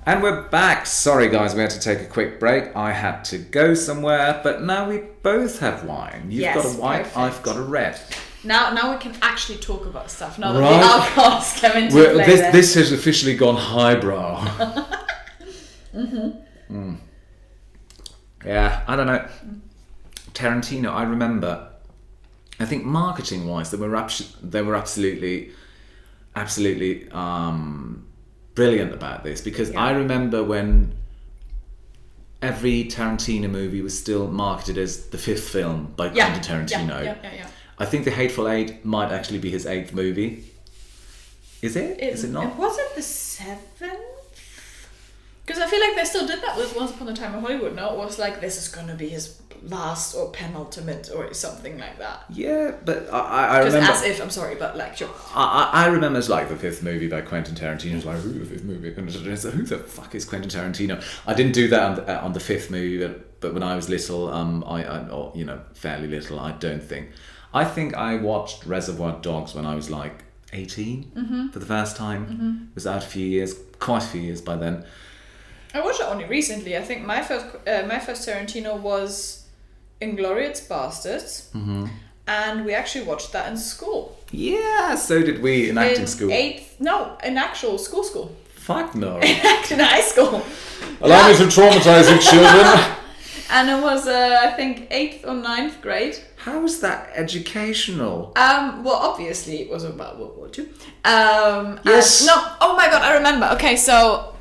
And we're back. Sorry, guys, we had to take a quick break. I had to go somewhere, but now we both have wine. You've got a white, perfect. I've got a red. Now we can actually talk about stuff. Now that the alcohol's come into play. This has officially gone highbrow. Yeah, I don't know. Tarantino, I remember. I think marketing-wise, they were absolutely brilliant about this, because I remember when every Tarantino movie was still marketed as the fifth film by Quentin Tarantino. Yeah. I think The Hateful Eight might actually be his eighth movie. Is it? Is it not? Was it the seventh? Because I feel like they still did that with Once Upon a Time in Hollywood, no? It was like, this is going to be his last or penultimate or something like that. Yeah, but I remember... as if, I'm sorry, but like, sure. I remember it's like the fifth movie by Quentin Tarantino. It's like, who the fifth movie? Who the fuck is Quentin Tarantino? I didn't do that on the fifth movie, but when I was little, fairly little, I don't think. I think I watched Reservoir Dogs when I was like 18 for the first time. It was out quite a few years by then. I watched it only recently. I think my first Tarantino was Inglourious Bastards, and we actually watched that in school. Yeah, so did we in acting school. In actual school. Fuck no. In high school. Allow me to traumatize you, children. And it was, I think, 8th or 9th grade. How is that educational? Well, obviously it was about World War II. Yes. Oh my god, I remember. Okay, so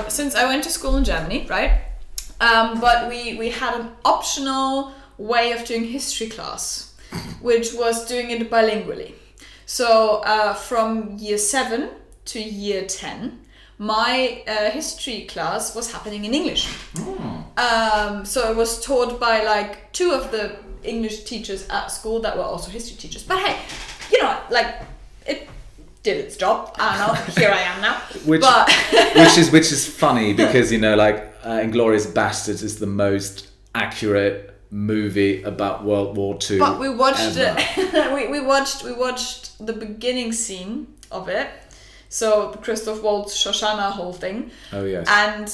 since I went to school in Germany, right? But we had an optional way of doing history class, which was doing it bilingually. So from year 7 to year 10, my history class was happening in English. So it was taught by like 2 of the English teachers at school that were also history teachers. But hey, it did its job. I don't know. Here I am now. Which is funny because Inglourious Bastards is the most accurate movie about World War II. But we watched it. we watched the beginning scene of it. So the Christoph Waltz Shoshana whole thing. Oh yes. And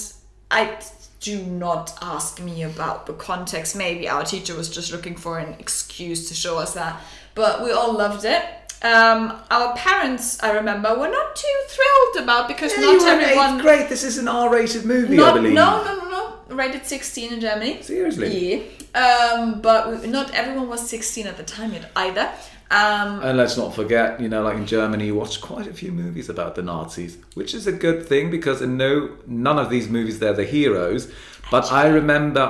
do not ask me about the context. Maybe our teacher was just looking for an excuse to show us that. But we all loved it. Our parents, I remember, were not too thrilled about, because not everyone... Great, this is an R-rated movie, I believe. No. Rated 16 in Germany. Seriously? Yeah. But not everyone was 16 at the time yet either. And let's not forget, like in Germany, you watch quite a few movies about the Nazis, which is a good thing, because in none of these movies they're the heroes. But I remember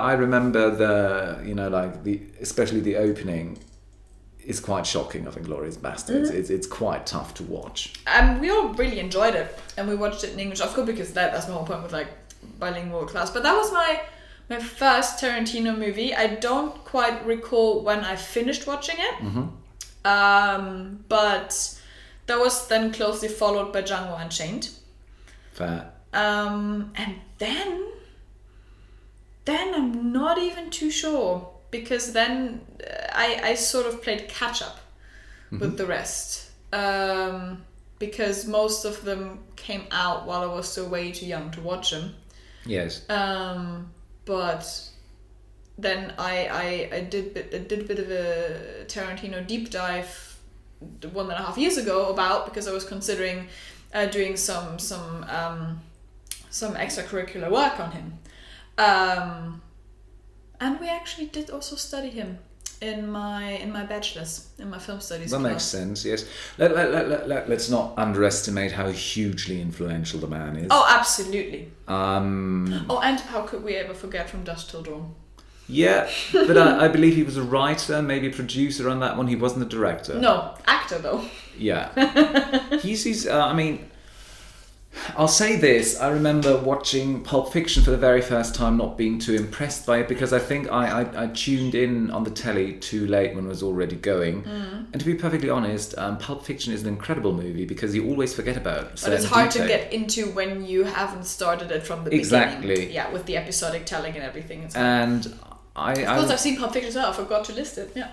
especially the opening is quite shocking of Inglourious Bastards. It's quite tough to watch. We all really enjoyed it, and we watched it in English, of course, because that's my whole point with like bilingual class. But that was my first Tarantino movie. I don't quite recall when I finished watching it. But that was then closely followed by Django Unchained. Fair. And then I'm not even too sure, because then I sort of played catch up with the rest, because most of them came out while I was still way too young to watch them. Yes. But then I did a bit of a Tarantino deep dive 1.5 years ago because I was considering doing some extracurricular work on him, and we actually did also study him in my bachelor's, in my film studies class. That makes sense. Yes. Let's not underestimate how hugely influential the man is. Oh, absolutely. And how could we ever forget From Dusk Till Dawn? Yeah, but I believe he was a writer, maybe a producer on that one. He wasn't a director. No, actor though. Yeah. I'll say this. I remember watching Pulp Fiction for the very first time, not being too impressed by it, because I think I tuned in on the telly too late when it was already going. And to be perfectly honest, Pulp Fiction is an incredible movie, because you always forget about certain But it's hard detail. to get into when you haven't started it from the beginning. Exactly. Yeah, with the episodic telling and everything. Of course, I've seen Pulp Fiction as well. I forgot to list it. Yeah.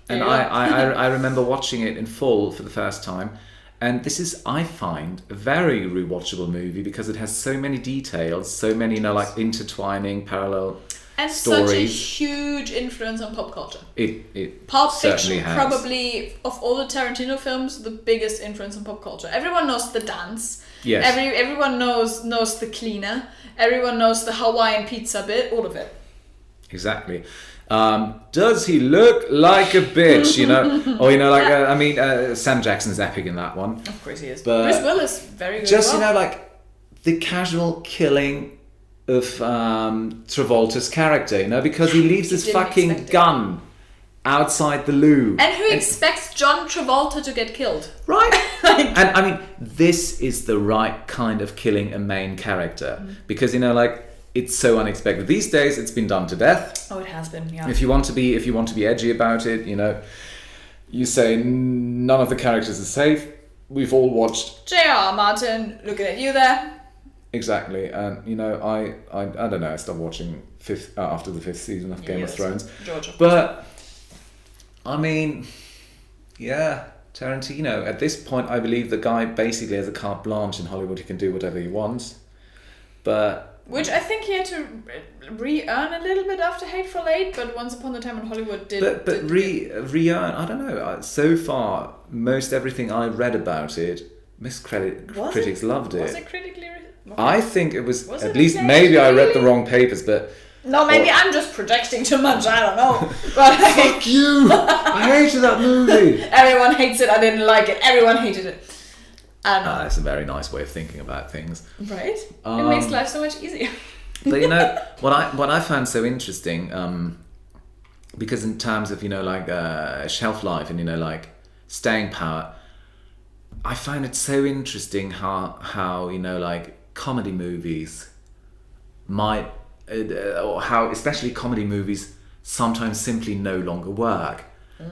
And I remember watching it in full for the first time, And this is, I find, a very rewatchable movie because it has so many details, so many, like intertwining parallel and stories. Such a huge influence on pop culture. It Pulp certainly Fiction, has. probably of all the Tarantino films, the biggest influence on pop culture. Everyone knows the dance. Yes. Everyone knows the cleaner. Everyone knows the Hawaiian pizza bit. All of it. Exactly. Does he look like a bitch? Or Sam Jackson's epic in that one. Of course he is. But Bruce Willis, very good. Just the casual killing of Travolta's character, because he leaves his fucking gun outside the loo. And who expects John Travolta to get killed? Right. And this is the right kind of killing a main character because it's so unexpected. These days it's been done to death. Oh, it has been, yeah. If you want to be edgy about it, you say none of the characters are safe. We've all watched J.R. Martin, looking at you there. Exactly, and I don't know. I stopped watching after the 5th season of Game of Thrones. George, but Tarantino. At this point, I believe the guy basically has a carte blanche in Hollywood. He can do whatever he wants. Which I think he had to re-earn a little bit after Hateful Eight, but Once Upon a Time in Hollywood did. But re-earn. I don't know. So far, most everything I read about it, critics loved it. Was it critically? I think it was it at least exactly? maybe I read the wrong papers, but no, maybe I'm just projecting too much. I don't know. But fuck you! I hated that movie. Everyone hates it. I didn't like it. Everyone hated it. That's a very nice way of thinking about things, right? It makes life so much easier. But what I found so interesting, because in terms of shelf life and staying power, I find it so interesting how comedy movies might, or how especially comedy movies sometimes simply no longer work.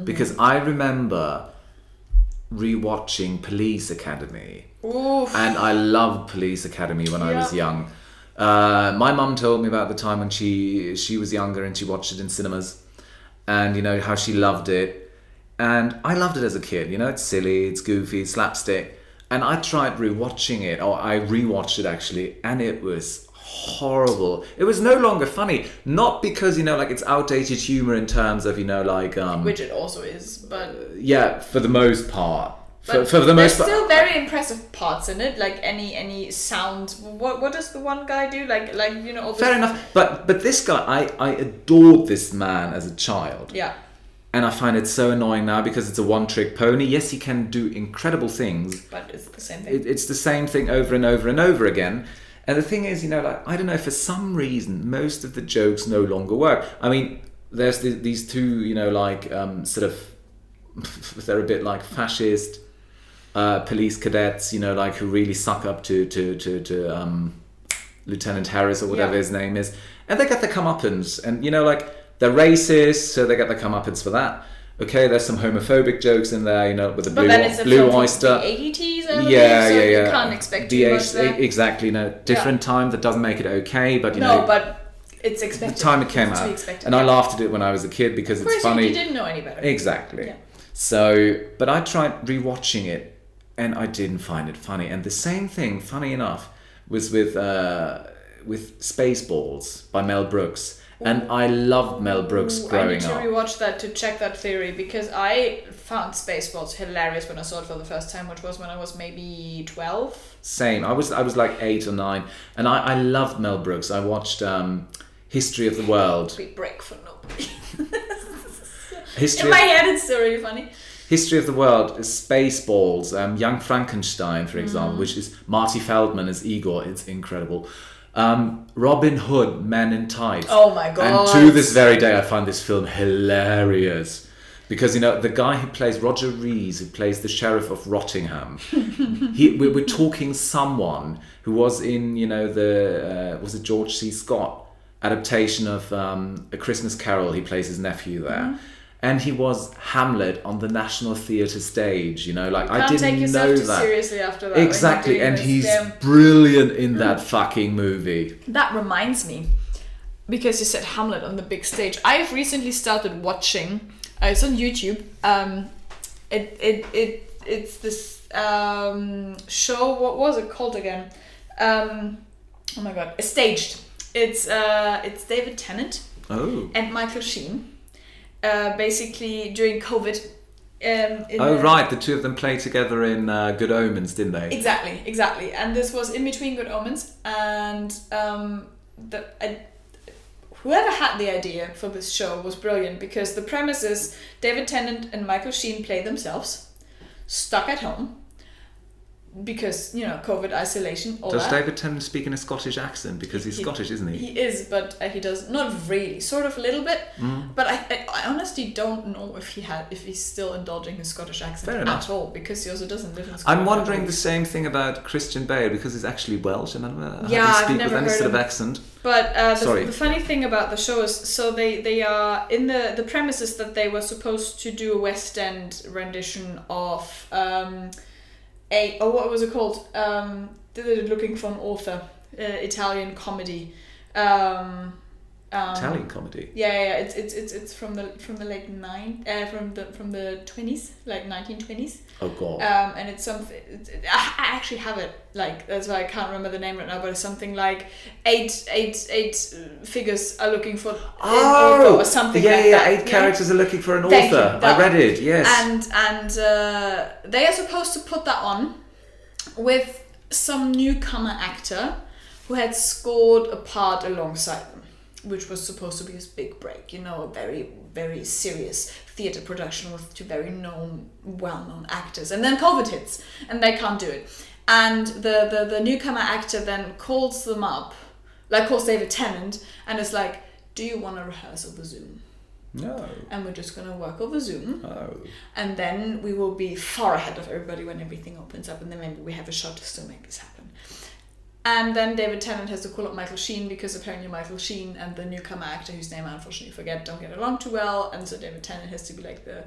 Because I remember rewatching Police Academy. Oof. And I loved Police Academy when I was young. My mum told me about the time when she was younger and she watched it in cinemas, and how she loved it. And I loved it as a kid. It's silly, it's goofy, it's slapstick. And I tried rewatching it, or I rewatched it actually, and it was horrible. It was no longer funny. Not because, it's outdated humor in terms of, which it also is, but... yeah, for the most part. For the most part. There's still very impressive parts in it, like any sound. What does the one guy do? All this... Fair enough. But this guy, I adored this man as a child. Yeah. And I find it so annoying now because it's a one-trick pony. Yes, he can do incredible things. But it's the same thing. It's the same thing over and over and over again. And the thing is, I don't know, for some reason, most of the jokes no longer work. I mean, there's these two, sort of, they're a bit like fascist police cadets, who really suck up to Lieutenant Harris or whatever his name is. And they get their comeuppance. And, they're racist, so they get their comeuppance for that. Okay, there's some homophobic jokes in there, with the blue oyster. The 80s, so you can't expect too much there. Exactly, different time that doesn't make it okay, but but it's expected. The time it came out, and I laughed at it when I was a kid because it's funny. You didn't know any better. Exactly. Yeah. So, but I tried rewatching it, and I didn't find it funny. And the same thing, funny enough, was with Spaceballs by Mel Brooks. And I loved Mel Brooks growing up. I need to rewatch that to check that theory, because I found Spaceballs hilarious when I saw it for the first time, which was when I was maybe 12. Same. I was like 8 or 9, and I loved Mel Brooks. I watched History of the World. Big break for nobody. In my head, it's still really funny. History of the World, Spaceballs, Young Frankenstein, for example, which is Marty Feldman as Igor. It's incredible. Robin Hood, Men in Tights. Oh my god! And to this very day, I find this film hilarious because the guy who plays Roger Rees, who plays the sheriff of Rottingham, we're talking someone who was in was it George C. Scott adaptation of A Christmas Carol. He plays his nephew there. Mm-hmm. And he was Hamlet on the National Theatre stage, I didn't take yourself know too that. Seriously after that. Exactly, and he's brilliant in that fucking movie. That reminds me, because you said Hamlet on the big stage. I've recently started watching. It's on YouTube. It's this show. What was it called again? Oh my god, Staged. It's David Tennant and Michael Sheen. Basically during COVID. Right, the two of them played together in Good Omens, didn't they? Exactly. And this was in between Good Omens, and whoever had the idea for this show was brilliant, because the premise is David Tennant and Michael Sheen play themselves, stuck at home, because, COVID isolation, all Does that. David Tennant speak in a Scottish accent? Because he's Scottish, isn't he? He is, but he does not really, sort of a little bit. But I honestly don't know if he's still indulging his Scottish accent at all, because he also doesn't live in Scotland. I'm wondering the same thing about Christian Bale, because he's actually Welsh, and I don't know how I've speak never with any heard sort of accent. But the funny thing about the show is, so they are in the premise is that they were supposed to do a West End rendition of what was it called? Looking for an author, Italian comedy. Italian comedy. Yeah. It's from the late from the 20s, like 1920s. Oh god. And it's something. I actually have it. Like, that's why I can't remember the name right now. But it's something like eight figures are looking for an author or something like that. 8 characters are looking for an author. I read it. Yes. And they are supposed to put that on with some newcomer actor who had scored a part alongside them, which was supposed to be his big break, a very, very serious theatre production with 2 very well-known actors. And then COVID hits, and they can't do it. And the newcomer actor then calls them up, calls David Tennant, and is like, do you want to rehearse over Zoom? No. And we're just going to work over Zoom. Oh. And then we will be far ahead of everybody when everything opens up, and then maybe we have a shot to still make this happen. And then David Tennant has to call up Michael Sheen, because apparently Michael Sheen and the newcomer actor, whose name I unfortunately forget, don't get along too well. And so David Tennant has to be like the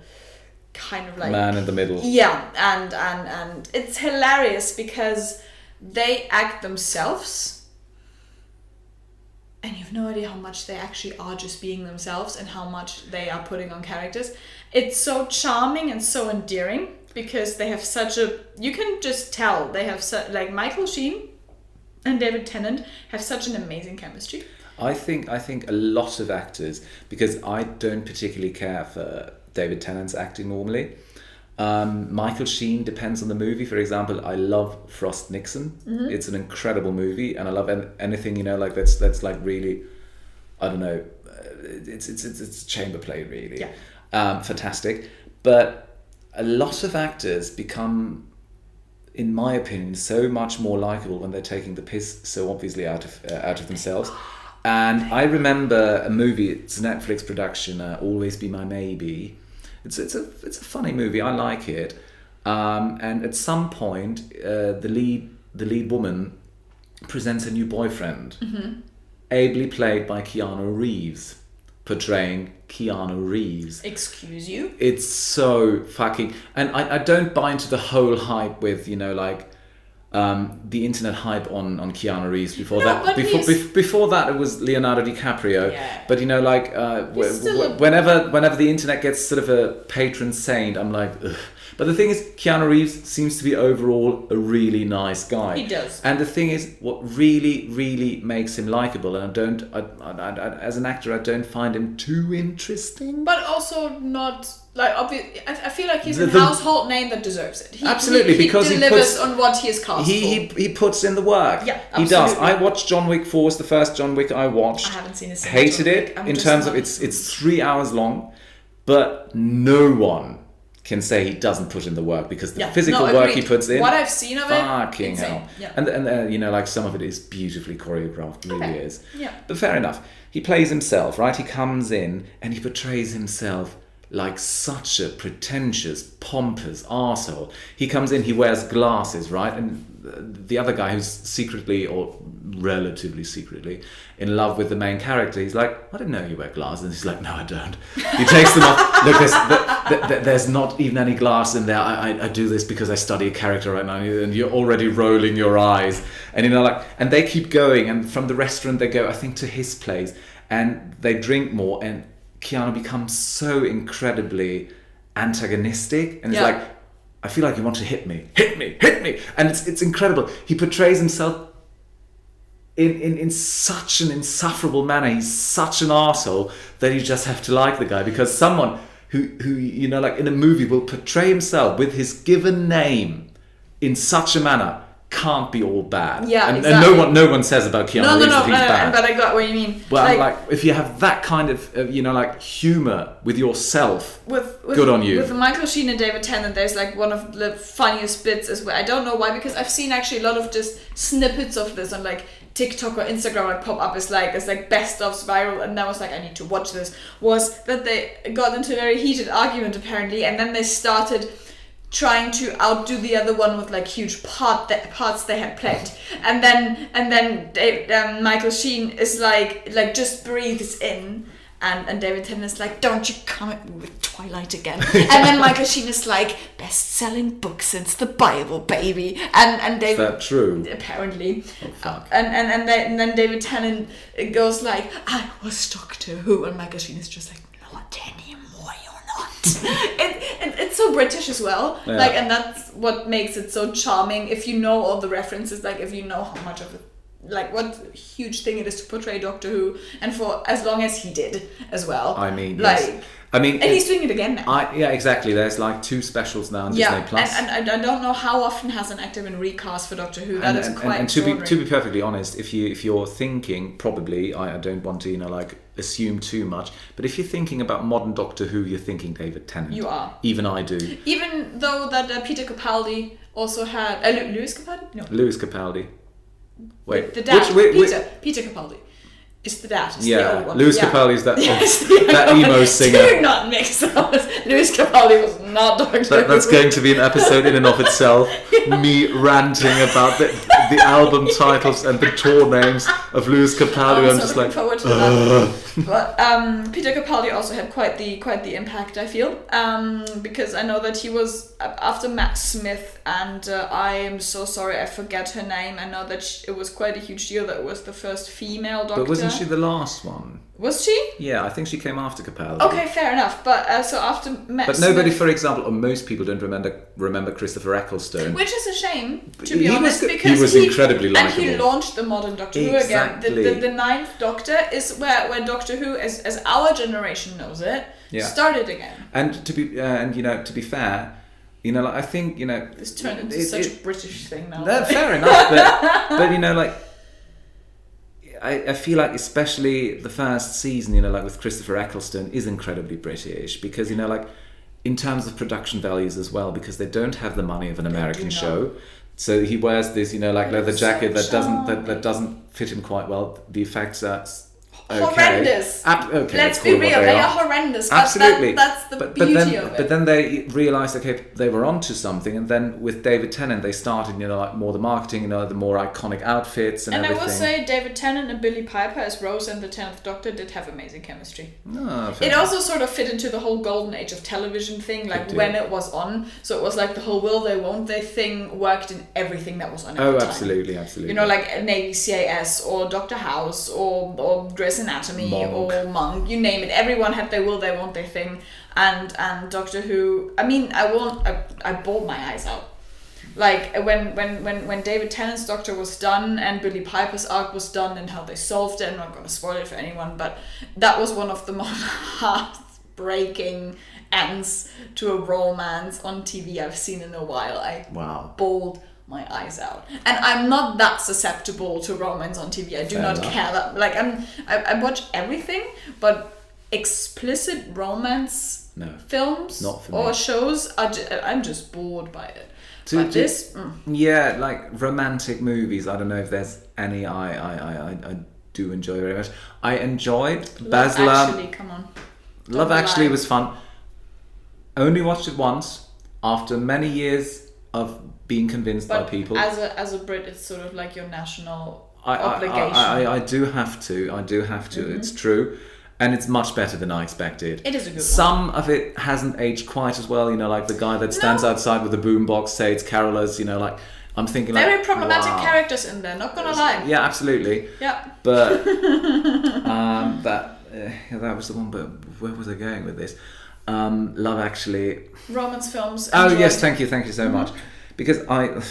kind of like... man in the middle. Yeah, and it's hilarious because they act themselves, and you have no idea how much they actually are just being themselves and how much they are putting on characters. It's so charming and so endearing, because they have such a... You can just tell they have like Michael Sheen and David Tennant have such an amazing chemistry. I think a lot of actors, because I don't particularly care for David Tennant's acting normally. Michael Sheen depends on the movie. For example, I love Frost Nixon. Mm-hmm. It's an incredible movie, and I love anything like that's like really, I don't know, it's chamber play really. Yeah. Fantastic. But a lot of actors become, in my opinion, so much more likable when they're taking the piss so obviously out of themselves. And I remember a movie. It's a Netflix production. Always Be My Maybe. It's a funny movie. I like it. And at some point, the lead woman presents a new boyfriend, mm-hmm. ably played by Keanu Reeves, portraying Keanu Reeves. Excuse you? It's so fucking... And I don't buy into the whole hype with, the internet hype on Keanu Reeves. Before that it was Leonardo DiCaprio. Yeah. But whenever the internet gets sort of a patron saint, I'm like, ugh. But the thing is, Keanu Reeves seems to be overall a really nice guy. He does. And the thing is, what really, really makes him likable, and I as an actor, I don't find him too interesting. But also not... Like, obviously, I feel like he's a household name that deserves it. Absolutely, because he delivers on what he is cast for. He puts in the work. Yeah, absolutely. He does. I watched John Wick 4. It's the first John Wick I watched. I haven't seen it. Hated it in terms of it's 3 hours long, but no one can say he doesn't put in the work, because the physical work he puts in. What I've seen of it, fucking insane. hell. Yeah. And some of it is beautifully choreographed. Really is. Yeah. But fair enough. He plays himself, right? He comes in and he portrays himself like such a pretentious, pompous arsehole. He comes in, he wears glasses, right? And the other guy who's secretly, or relatively secretly, in love with the main character, he's like, I didn't know you wear glasses. And he's like, no, I don't. He takes them off. Look, there's not even any glass in there. I do this because I study a character right now, and you're already rolling your eyes. And and they keep going, and from the restaurant they go, I think, to his place, and they drink more, and Keanu becomes so incredibly antagonistic, and it's like, I feel like you want to hit me, and it's incredible. He portrays himself in such an insufferable manner. He's such an arsehole that you just have to like the guy, because someone who you know, like in a movie, will portray himself with his given name in such a manner can't be all bad. Yeah, and, exactly. and no one says about Keanu Reeves that he's bad. But I got what you mean. Well, like if you have that kind of you know, like humor with yourself, with good on you. With Michael Sheen and David Tennant, there's like one of the funniest bits as well. I don't know why, because I've seen actually a lot of just snippets of this on like TikTok or Instagram, like pop up as like best of viral, and I was like, I need to watch this. Was that they got into a very heated argument apparently, and then they started trying to outdo the other one with like huge parts they had played, and then Michael Sheen is like just breathes in, and David Tennant is like, don't you come at me with Twilight again. And then Michael Sheen is like, best-selling book since the Bible, baby. And David, is that true? Apparently. Oh, fuck. And then David Tennant goes like, I was Doctor Who, and Michael Sheen is just like, not anymore, you're not. It's so British as well. Yeah. Like, and that's what makes it so charming. If you know all the references, like if you know how much of it, like what a huge thing it is to portray Doctor Who, and for as long as he did as well. I mean, like, yes. I mean, and he's doing it again now. Yeah, exactly. There's like 2 specials now on Disney Plus. And I don't know how often has an actor been recast for Doctor Who. That is quite and to be perfectly honest, if you're thinking, probably, I don't want to, you know, like assume too much, but if you're thinking about modern Doctor Who, you're thinking David Tennant. You are. Even I do. Even though that Peter Capaldi also had Lewis Capaldi? No. Lewis Capaldi. Wait, the dad. which, Peter Capaldi. It's the dad. It's yeah, the old one. Lewis yeah. Capaldi is that Yes, that emo singer. Do not mix up. Lewis Capaldi was not Doctor Who. That's going to be an episode in and of itself. Me ranting about the album titles and the tour names of Lewis Capaldi. I'm just like, forward to that. But Peter Capaldi also had quite the impact, I feel, because I know that he was after Matt Smith, and I am so sorry I forget her name. I know that it was quite a huge deal that it was the first female Doctor. But wasn't she the last one? Was she? Yeah, I think she came after Capaldi. Okay, fair enough. But so after Matt But Smith, nobody, for example, or most people don't remember Christopher Eccleston. which is a shame, to He be was honest, good. because He was incredibly and he likeable. launched the modern Doctor Who Exactly. again. The ninth Doctor is where Doctor Who, as our generation knows it, started again. And to be fair, you know, like I think, you know, It's turned into such a British thing now. No, fair enough, but you know, like I feel like especially the first season, you know, like with Christopher Eccleston, is incredibly British, because, you know, like in terms of production values as well, because they don't have the money of an American show. So he wears this, you know, like leather jacket that doesn't fit him quite well. The effects are okay. Horrendous. Okay, let's be real, they are horrendous. Absolutely. That's the beauty of it. But then they realised, okay, they were onto something, and then with David Tennant, they started, you know, like more the marketing, you know, the more iconic outfits and everything. I will say David Tennant and Billie Piper as Rose and the 10th Doctor did have amazing chemistry. It also sort of fit into the whole golden age of television thing, like when it was on. So it was like the whole will they, won't they thing worked in everything that was on at the time. Absolutely. You know, like Navy CIS or Doctor House or Grey's Anatomy or Monk, you name it. Everyone had their will they, won't they thing. And Doctor Who, I mean, I bawled my eyes out. Like when David Tennant's Doctor was done and Billie Piper's arc was done and how they solved it. I'm not going to spoil it for anyone, but that was one of the most heartbreaking ends to a romance on TV I've seen in a while. I bawled my eyes out, and I'm not that susceptible to romance on TV. I do not care that. Like I watch everything, but explicit romance films or shows, I'm just bored by it. Yeah, like romantic movies. I don't know if there's any I do enjoy very much. I enjoyed Baz Luhrmann. Actually, come on. Love Actually was fun. Only watched it once after many years of being convinced by people. As a Brit, it's sort of like your national obligation. I do have to. Mm-hmm. It's true. And it's much better than I expected. It is a good one. Some of it hasn't aged quite as well, you know, like the guy that stands outside with the boombox, say it's carolers, you know, like I'm thinking like very problematic characters in there, not gonna lie. Yeah, absolutely. Yeah. But that was the one, but where was I going with this? Love Actually. Romance films. Oh enjoyed. yes, thank you so much. Because I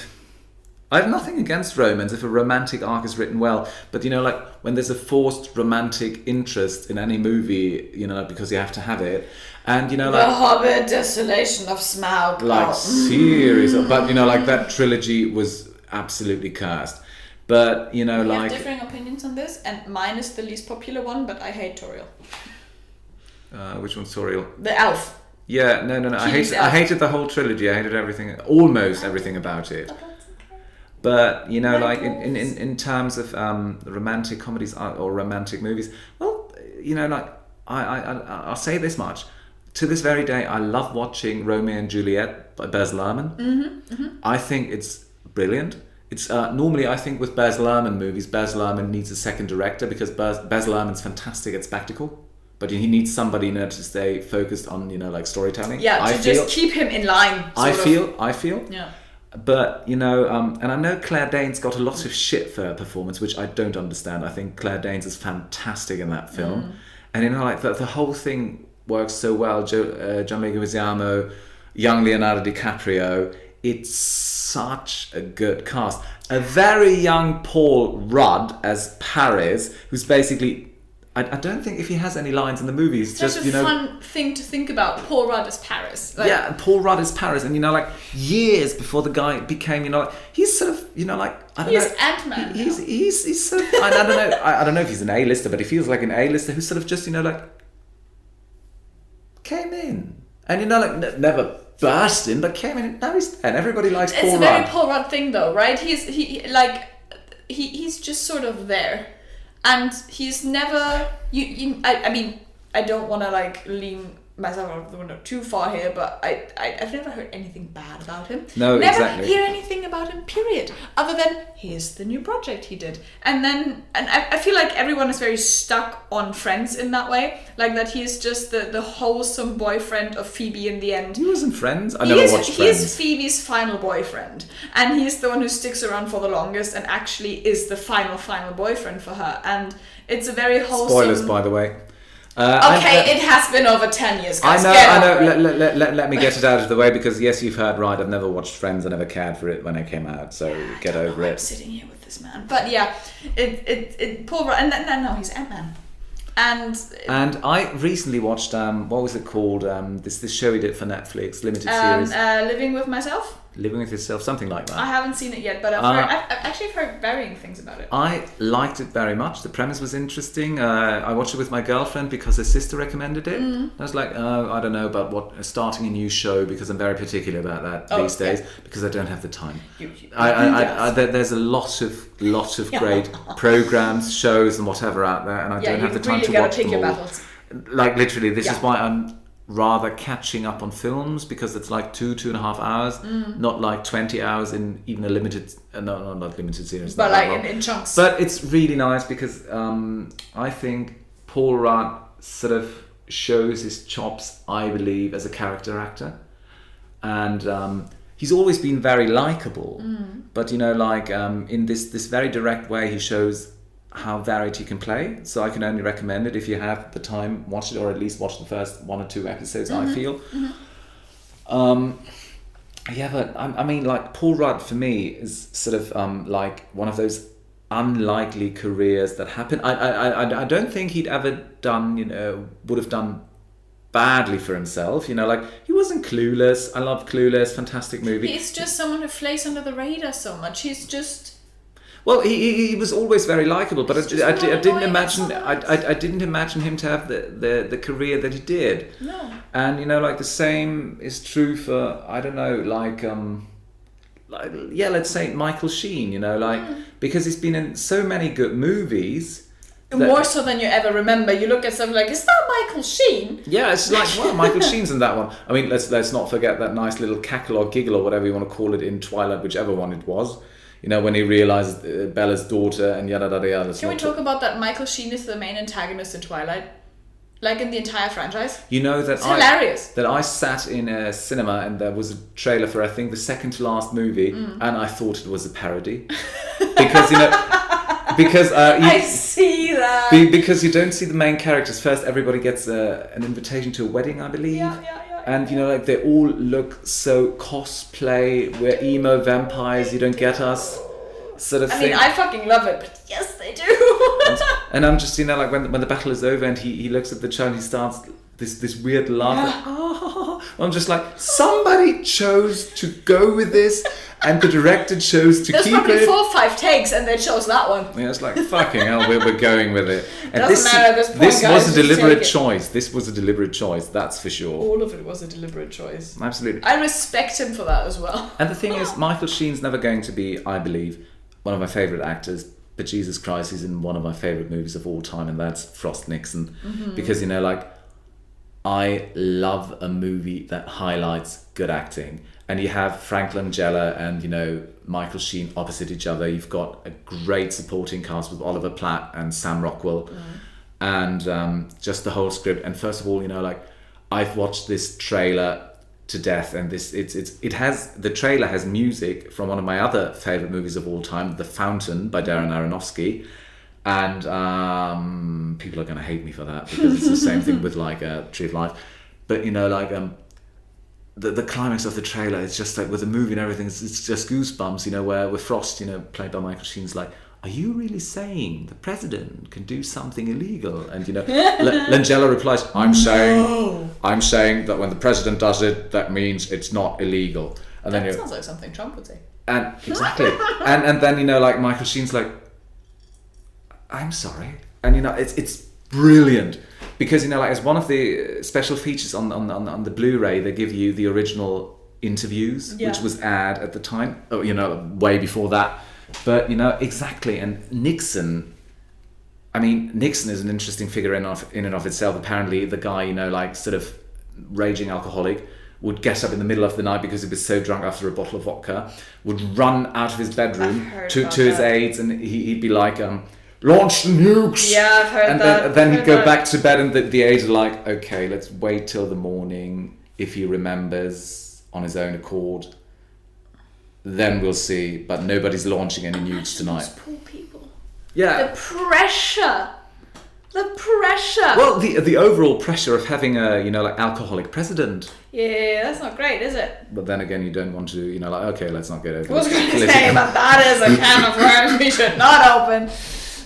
have nothing against romance if a romantic arc is written well, but like when there's a forced romantic interest in any movie, because you have to have it, and The Hobbit, Desolation of Smaug. like series, but like that trilogy was absolutely cursed. But We like have differing opinions on this, and mine is the least popular one, but I hate Toriel. which one's Toriel? The elf. Yeah, no. I hated the whole trilogy. I hated everything, almost everything about it. But like in terms of romantic comedies or romantic movies, well, like I'll say this much: to this very day, I love watching Romeo and Juliet by Baz Luhrmann. I think it's brilliant. It's normally I think with Baz Luhrmann movies, Baz Luhrmann needs a second director because Baz Luhrmann's fantastic at spectacle. But he needs somebody to stay focused on like storytelling. Yeah, just keep him in line. I feel. Yeah. But and I know Claire Danes got a lot of shit for her performance, which I don't understand. I think Claire Danes is fantastic in that film, and like the whole thing works so well. John Leguizamo, young Leonardo DiCaprio. It's such a good cast. A very young Paul Rudd as Paris, who's basically. I don't think if he has any lines in the movie, it's just such a fun thing to think about. Paul Rudd as Paris. Yeah, Paul Rudd is Paris, and like years before the guy became, like he's sort of, like I don't know. He's Ant-Man. He's sort of, I don't know. I don't know if he's an A-lister, but he feels like an A-lister who sort of just like came in and like never burst in, but came in. And now he's there, and everybody likes Paul Rudd. It's a very Paul Rudd thing, though, right? He's just sort of there. And he's never. I mean, I don't want to like lean myself out of the window too far here, but I've never heard anything bad about him. No, never exactly. hear anything about him. Period. Other than here's the new project he did, and I feel like everyone is very stuck on Friends in that way, like that he's just the wholesome boyfriend of Phoebe in the end. He wasn't Friends. I never watched Friends. He's Phoebe's final boyfriend, and he's the one who sticks around for the longest, and actually is the final boyfriend for her. And it's a very wholesome. Spoilers, by the way. It has been over 10 years, guys. I know. Let me get it out of the way because yes, you've heard right. I've never watched Friends. I never cared for it when it came out. So get over it. I'm sitting here with this man, but yeah, it Paul Rudd, and then no, he's Ant-Man. And I recently watched what was it called? This show he did for Netflix, limited series. Living with Myself. Living with Yourself, something like that. I haven't seen it yet, but I've actually heard varying things about it. I liked it very much. The premise was interesting. I watched it with my girlfriend because her sister recommended it. I was like, I don't know about starting a new show because I'm very particular about that these days because I don't have the time. There's a lot of great programs, shows, and whatever out there, and I don't have the time to watch them all. Like literally, this is why I'm rather catching up on films because it's like 2.5 hours, not like 20 hours in even a limited, not limited series, but like in chunks. But it's really nice because I think Paul Rudd sort of shows his chops, I believe, as a character actor, and he's always been very likable. But in this very direct way, he shows how varied he can play. So I can only recommend it if you have the time, watch it, or at least watch the first 1 or 2 episodes. I feel. But I mean, like Paul Rudd for me is sort of like one of those unlikely careers that happen. I don't think he'd ever done would have done badly for himself. Like he wasn't Clueless. I love Clueless, fantastic movie. He's just someone who flays under the radar so much. He's just. Well, he was always very likable, but I didn't imagine him to have the career that he did. No. And like the same is true for let's say Michael Sheen. Because he's been in so many good movies. More so than you ever remember. You look at something like, is that Michael Sheen? Yeah, it's like, well, Michael Sheen's in that one. I mean, let's not forget that nice little cackle or giggle or whatever you want to call it in Twilight, whichever one it was. When he realized Bella's daughter and yada yada yada. Can we talk about that Michael Sheen is the main antagonist in Twilight? Like in the entire franchise? That it's hilarious. That I sat in a cinema and there was a trailer for, I think, the second to last movie, and I thought it was a parody. Because, because I see that. Because you don't see the main characters first. Everybody gets an invitation to a wedding, I believe. And you know, like they all look so cosplay. We're emo vampires. You don't get us, sort of thing. I mean, I fucking love it, but yes, they do. and I'm just, you know, like when the battle is over and he looks at the child, he starts this weird laugh. I'm just like, somebody chose to go with this, and the director chose to keep it. There's probably 4 or 5 takes, and they chose that one. Yeah, it's like, fucking hell, we're going with it. And Doesn't matter at this point, this guys, was a just deliberate take it. choice. This was a deliberate choice, that's for sure. All of it was a deliberate choice. Absolutely. I respect him for that as well. And the thing is, Michael Sheen's never going to be, I believe, one of my favourite actors, but Jesus Christ, he's in one of my favourite movies of all time, and that's Frost Nixon. Because, you know, like, I love a movie that highlights good acting. And you have Frank Langella and, you know, Michael Sheen opposite each other. You've got a great supporting cast with Oliver Platt and Sam Rockwell. And just the whole script. And first of all, you know, like, I've watched this trailer to death, and the trailer has music from one of my other favourite movies of all time, The Fountain by Darren Aronofsky. And people are going to hate me for that, because it's the same thing with, like, Tree of Life. But, you know, like, the climax of the trailer, it's just like, with the movie and everything, it's just goosebumps, you know, where with Frost, you know, played by Michael Sheen's like, are you really saying the president can do something illegal? And, you know, Langella replies, I'm saying that when the president does it, that means it's not illegal. And That then sounds like something Trump would say. And exactly. and then, you know, like, Michael Sheen's like, I'm sorry. And, you know, it's brilliant. Because, you know, like, as one of the special features on the Blu-ray, they give you the original interviews, which was ad at the time, you know, way before that. But, you know, exactly. And Nixon is an interesting figure in and of itself. Apparently, the guy, you know, like, sort of raging alcoholic, would get up in the middle of the night because he was so drunk after a bottle of vodka, would run out of his bedroom to his aides, and he'd be like, launch the nukes. Yeah, I've heard that. And then he'd go back to bed, and the aides are like, okay, let's wait till the morning. If he remembers on his own accord, then we'll see. But nobody's launching any nukes tonight. Those poor people. Yeah. The pressure. Well, the overall pressure of having a, you know, like, alcoholic president. Yeah, that's not great, is it? But then again, you don't want to, you know, like, okay, let's not get over I was going to political- say, but that is a can of worms we should not open.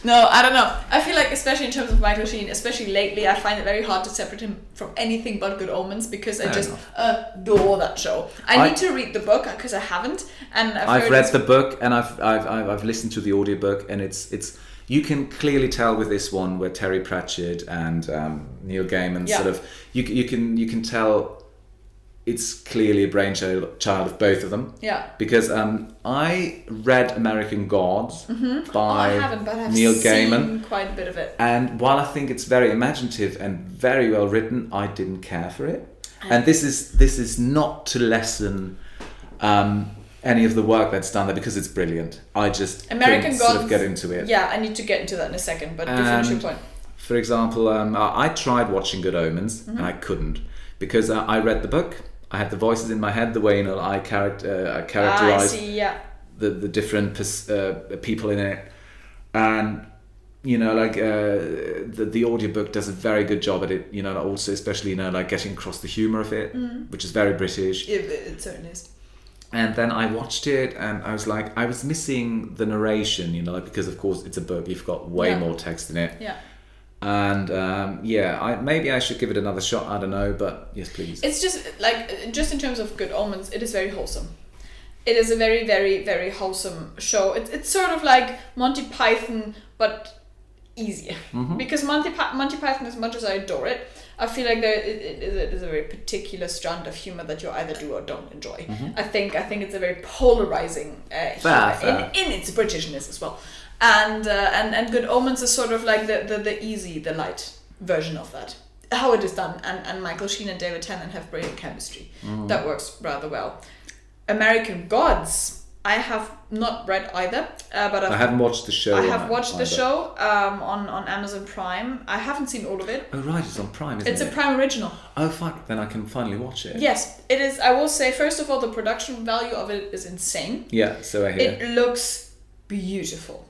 No, I don't know. I feel like, especially in terms of Michael Sheen, especially lately, I find it very hard to separate him from anything but Good Omens, because I just adore that show. I need to read the book, because I haven't, and I've read the book, and I've listened to the audiobook, and it's you can clearly tell with this one where Terry Pratchett and Neil Gaiman sort of you can tell it's clearly a brainchild of both of them. Yeah. Because I read American Gods by I haven't, but I've Neil seen Gaiman. quite a bit of it. And while I think it's very imaginative and very well written, I didn't care for it. And this is not to lessen any of the work that's done there, because it's brilliant. I just American couldn't Gods, sort of get into it. Yeah, I need to get into that in a second, but do finish your point. For example, I tried watching Good Omens, and I couldn't, because I read the book. I had the voices in my head, the way, you know, I characterize the different people in it, and, you know, like, the audiobook does a very good job at it, you know, also especially, you know, like, getting across the humour of it, which is very British. It certainly is. And then I watched it, and I was like, I was missing the narration, you know, like, because of course it's a book, you've got way more text in it. Yeah. And maybe I should give it another shot. I don't know, but yes, please. It's just like, just in terms of Good Omens, it is very wholesome. It is a very, very, very wholesome show. It's sort of like Monty Python, but easier. Because Monty Python, as much as I adore it, I feel like it is a very particular strand of humor that you either do or don't enjoy. I think it's a very polarizing humor in its Britishness as well. And Good Omens is sort of like the easy, the light version of that. How it is done, and Michael Sheen and David Tennant have brilliant chemistry. That works rather well. American Gods, I have not read either, but I haven't watched the show. I have watched the show on Amazon Prime. I haven't seen all of it. Oh right, it's on Prime, isn't it? It's a Prime original. Oh fuck, then I can finally watch it. Yes, it is. I will say, first of all, the production value of it is insane. Yeah, so I hear. It looks beautiful.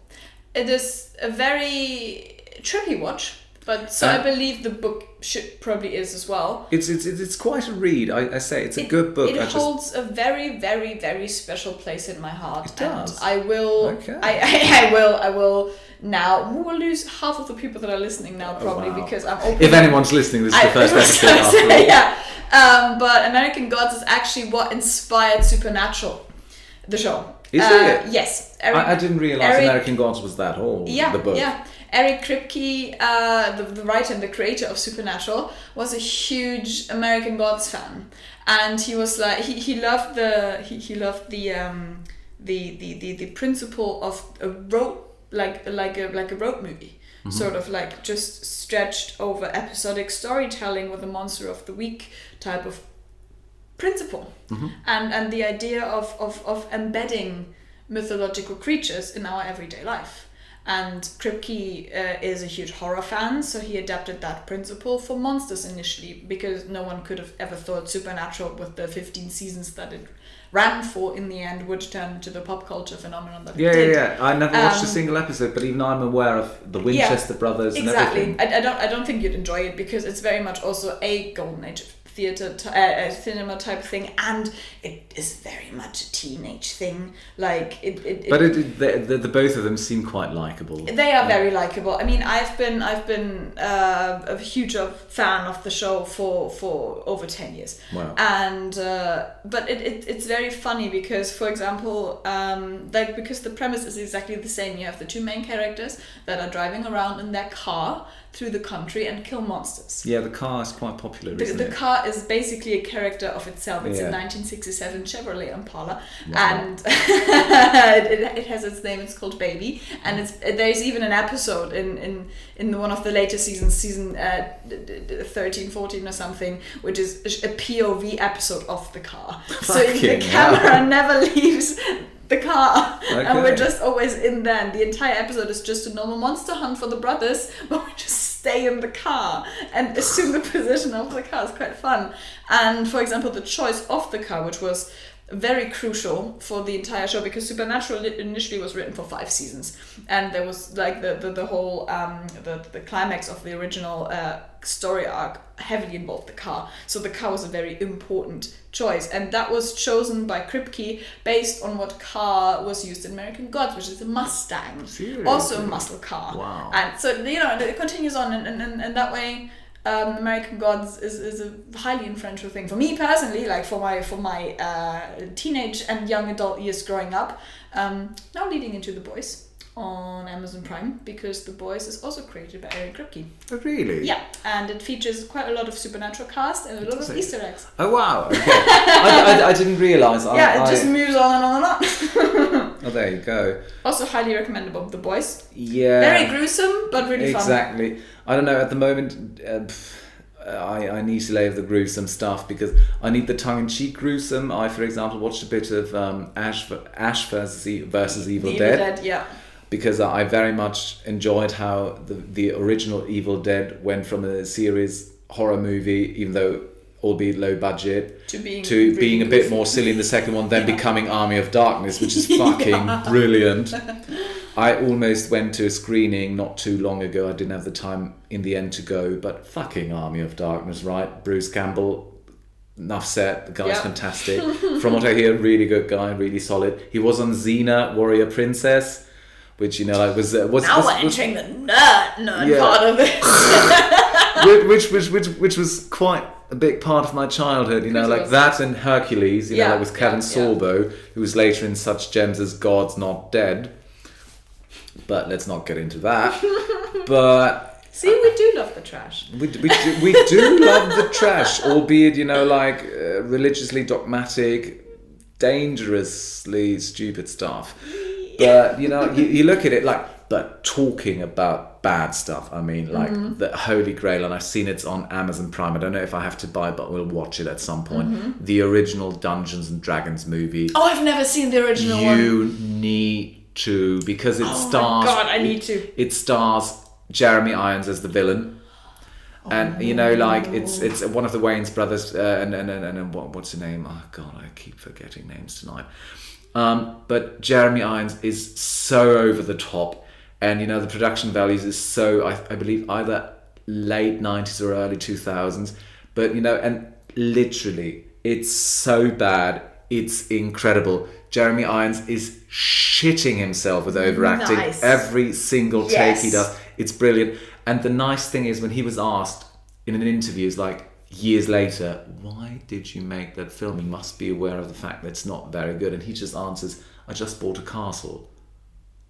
It is a very trippy watch. But so I believe the book probably is as well. It's quite a read. I say it's a good book. It holds a very, very, very special place in my heart. It does. And I will. Okay. I will now. We'll lose half of the people that are listening now probably because I'm open. If anyone's listening, this is the first episode. After all. Yeah. But American Gods is actually what inspired Supernatural, the show. Is it? Yes. I didn't realize American Gods was that whole the book. Yeah. Eric Kripke, the writer and the creator of Supernatural, was a huge American Gods fan, and he was like he loved the principle of a road like a road movie, sort of like just stretched over episodic storytelling with a monster of the week type of principle, and the idea of embedding mythological creatures in our everyday life. And Kripke is a huge horror fan, so he adapted that principle for monsters initially, because no one could have ever thought Supernatural, with the 15 seasons that it ran for, in the end would turn into the pop culture phenomenon that it did. Yeah. I never watched a single episode, but even I'm aware of the Winchester brothers and everything. I don't think you'd enjoy it, because it's very much also a golden age of cinema type thing, and it is very much a teenage thing. Like the both of them seem quite likable. They are very likable. I mean, I've been a huge fan of the show for over 10 years. Wow. And but it's very funny because, for example, because the premise is exactly the same. You have the two main characters that are driving around in their car through the country and kill monsters. Yeah, the car is quite popular, isn't it? The car is basically a character of itself. It's a 1967 Chevrolet Impala, and it has its name. It's called Baby, and there's even an episode in one of the later seasons, season 13, 14 or something, which is a POV episode of the car. So the camera never leaves the car, and we're just always in there, and the entire episode is just a normal monster hunt for the brothers, but we just stay in the car and assume the position of the car. It's quite fun. And for example, the choice of the car, which was very crucial for the entire show, because Supernatural initially was written for 5 seasons, and there was like the whole the climax of the original story arc heavily involved the car. So the car was a very important choice, and that was chosen by Kripke based on what car was used in American Gods, which is a Mustang. Seriously? Also a muscle car. Wow. And so it continues on, and that way American Gods is a highly influential thing for me personally, like for my teenage and young adult years growing up. Now leading into The Boys on Amazon Prime, because The Boys is also created by Eric Kripke. Oh, really? Yeah, and it features quite a lot of Supernatural cast and a lot of Easter eggs. Oh, wow. Okay. I didn't realise. It just moves on and on and on. Oh, there you go. Also highly recommendable, The Boys. Yeah. Very gruesome, but really fun. Exactly. I don't know, at the moment, I need to lay off the gruesome stuff, because I need the tongue-in-cheek gruesome. I, for example, watched a bit of Ash versus Evil Dead. Yeah. Because I very much enjoyed how the original Evil Dead went from a series horror movie, even though albeit low budget, to being a bit more silly in the second one, then becoming Army of Darkness, which is fucking brilliant. I almost went to a screening not too long ago. I didn't have the time in the end to go, but fucking Army of Darkness, right? Bruce Campbell, enough said, the guy's fantastic. From what I hear, really good guy, really solid. He was on Xena, Warrior Princess, which, you know, like was now we're entering the nerd part of it. which was quite a big part of my childhood, you know, like that and Hercules, you know, like with Kevin Sorbo, who was later in such gems as Gods Not Dead. But let's not get into that. But see, we do love the trash. We do love the trash, albeit, you know, like religiously dogmatic, dangerously stupid stuff. But, you know, you look at it like, but talking about bad stuff, I mean, like the Holy Grail, and I've seen it's on Amazon Prime. I don't know if I have to buy, but we'll watch it at some point. The original Dungeons and Dragons movie. Oh, I've never seen the original one. You need to, because it stars... Oh my God, I need to. It stars Jeremy Irons as the villain. And, you know, like, it's one of the Wayans brothers, and what's her name? Oh, God, I keep forgetting names tonight. But Jeremy Irons is so over the top, And, the production values is so, I believe, either late 90s or early 2000s. But, and literally, it's so bad. It's incredible. Jeremy Irons is shitting himself with overacting. Nice. Every single take he does. It's brilliant. And the nice thing is when he was asked in an interview, it's like years later, why did you make that film? You must be aware of the fact that it's not very good. And he just answers, I just bought a castle.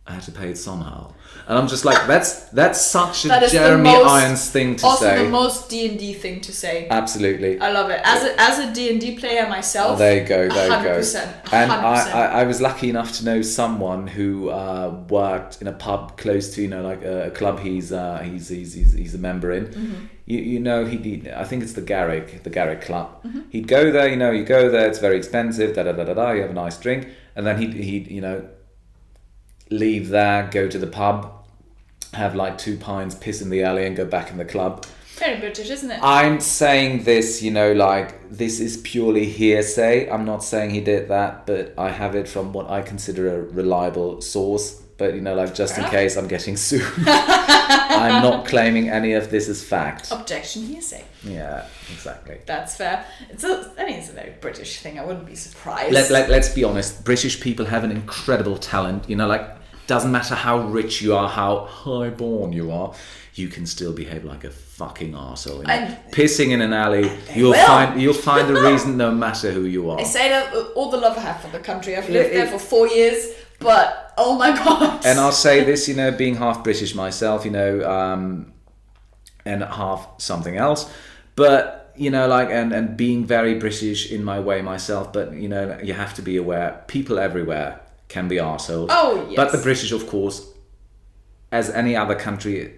I had to pay it somehow. And I'm just like, that's such a Jeremy Irons thing to say. Also the most D&D thing to say. Absolutely. I love it. As a D&D player myself. Oh, there you go. 100%. And I was lucky enough to know someone who worked in a pub close to, like a club he's a member in. Mm-hmm. I think it's the Garrick Club. Mm-hmm. He'd go there, you go there, it's very expensive, you have a nice drink, and then he'd leave there, go to the pub, have like 2 pints, piss in the alley, and go back in the club. Very British, isn't it? I'm saying this, this is purely hearsay. I'm not saying he did that, but I have it from what I consider a reliable source. But, just in case I'm getting sued, I'm not claiming any of this as fact. Objection, hearsay. Yeah, exactly. That's fair. It's a very British thing. I wouldn't be surprised. Let's be honest. British people have an incredible talent. Doesn't matter how rich you are, how high-born you are, you can still behave like a fucking arsehole. Pissing in an alley, you'll find a reason no matter who you are. I say that with all the love I have for the country. I've lived there for 4 years, but oh my god. And I'll say this, being half British myself, and half something else, but and being very British in my way myself, but you have to be aware, people everywhere can be arseholes. Oh, yes. But the British, of course, as any other country,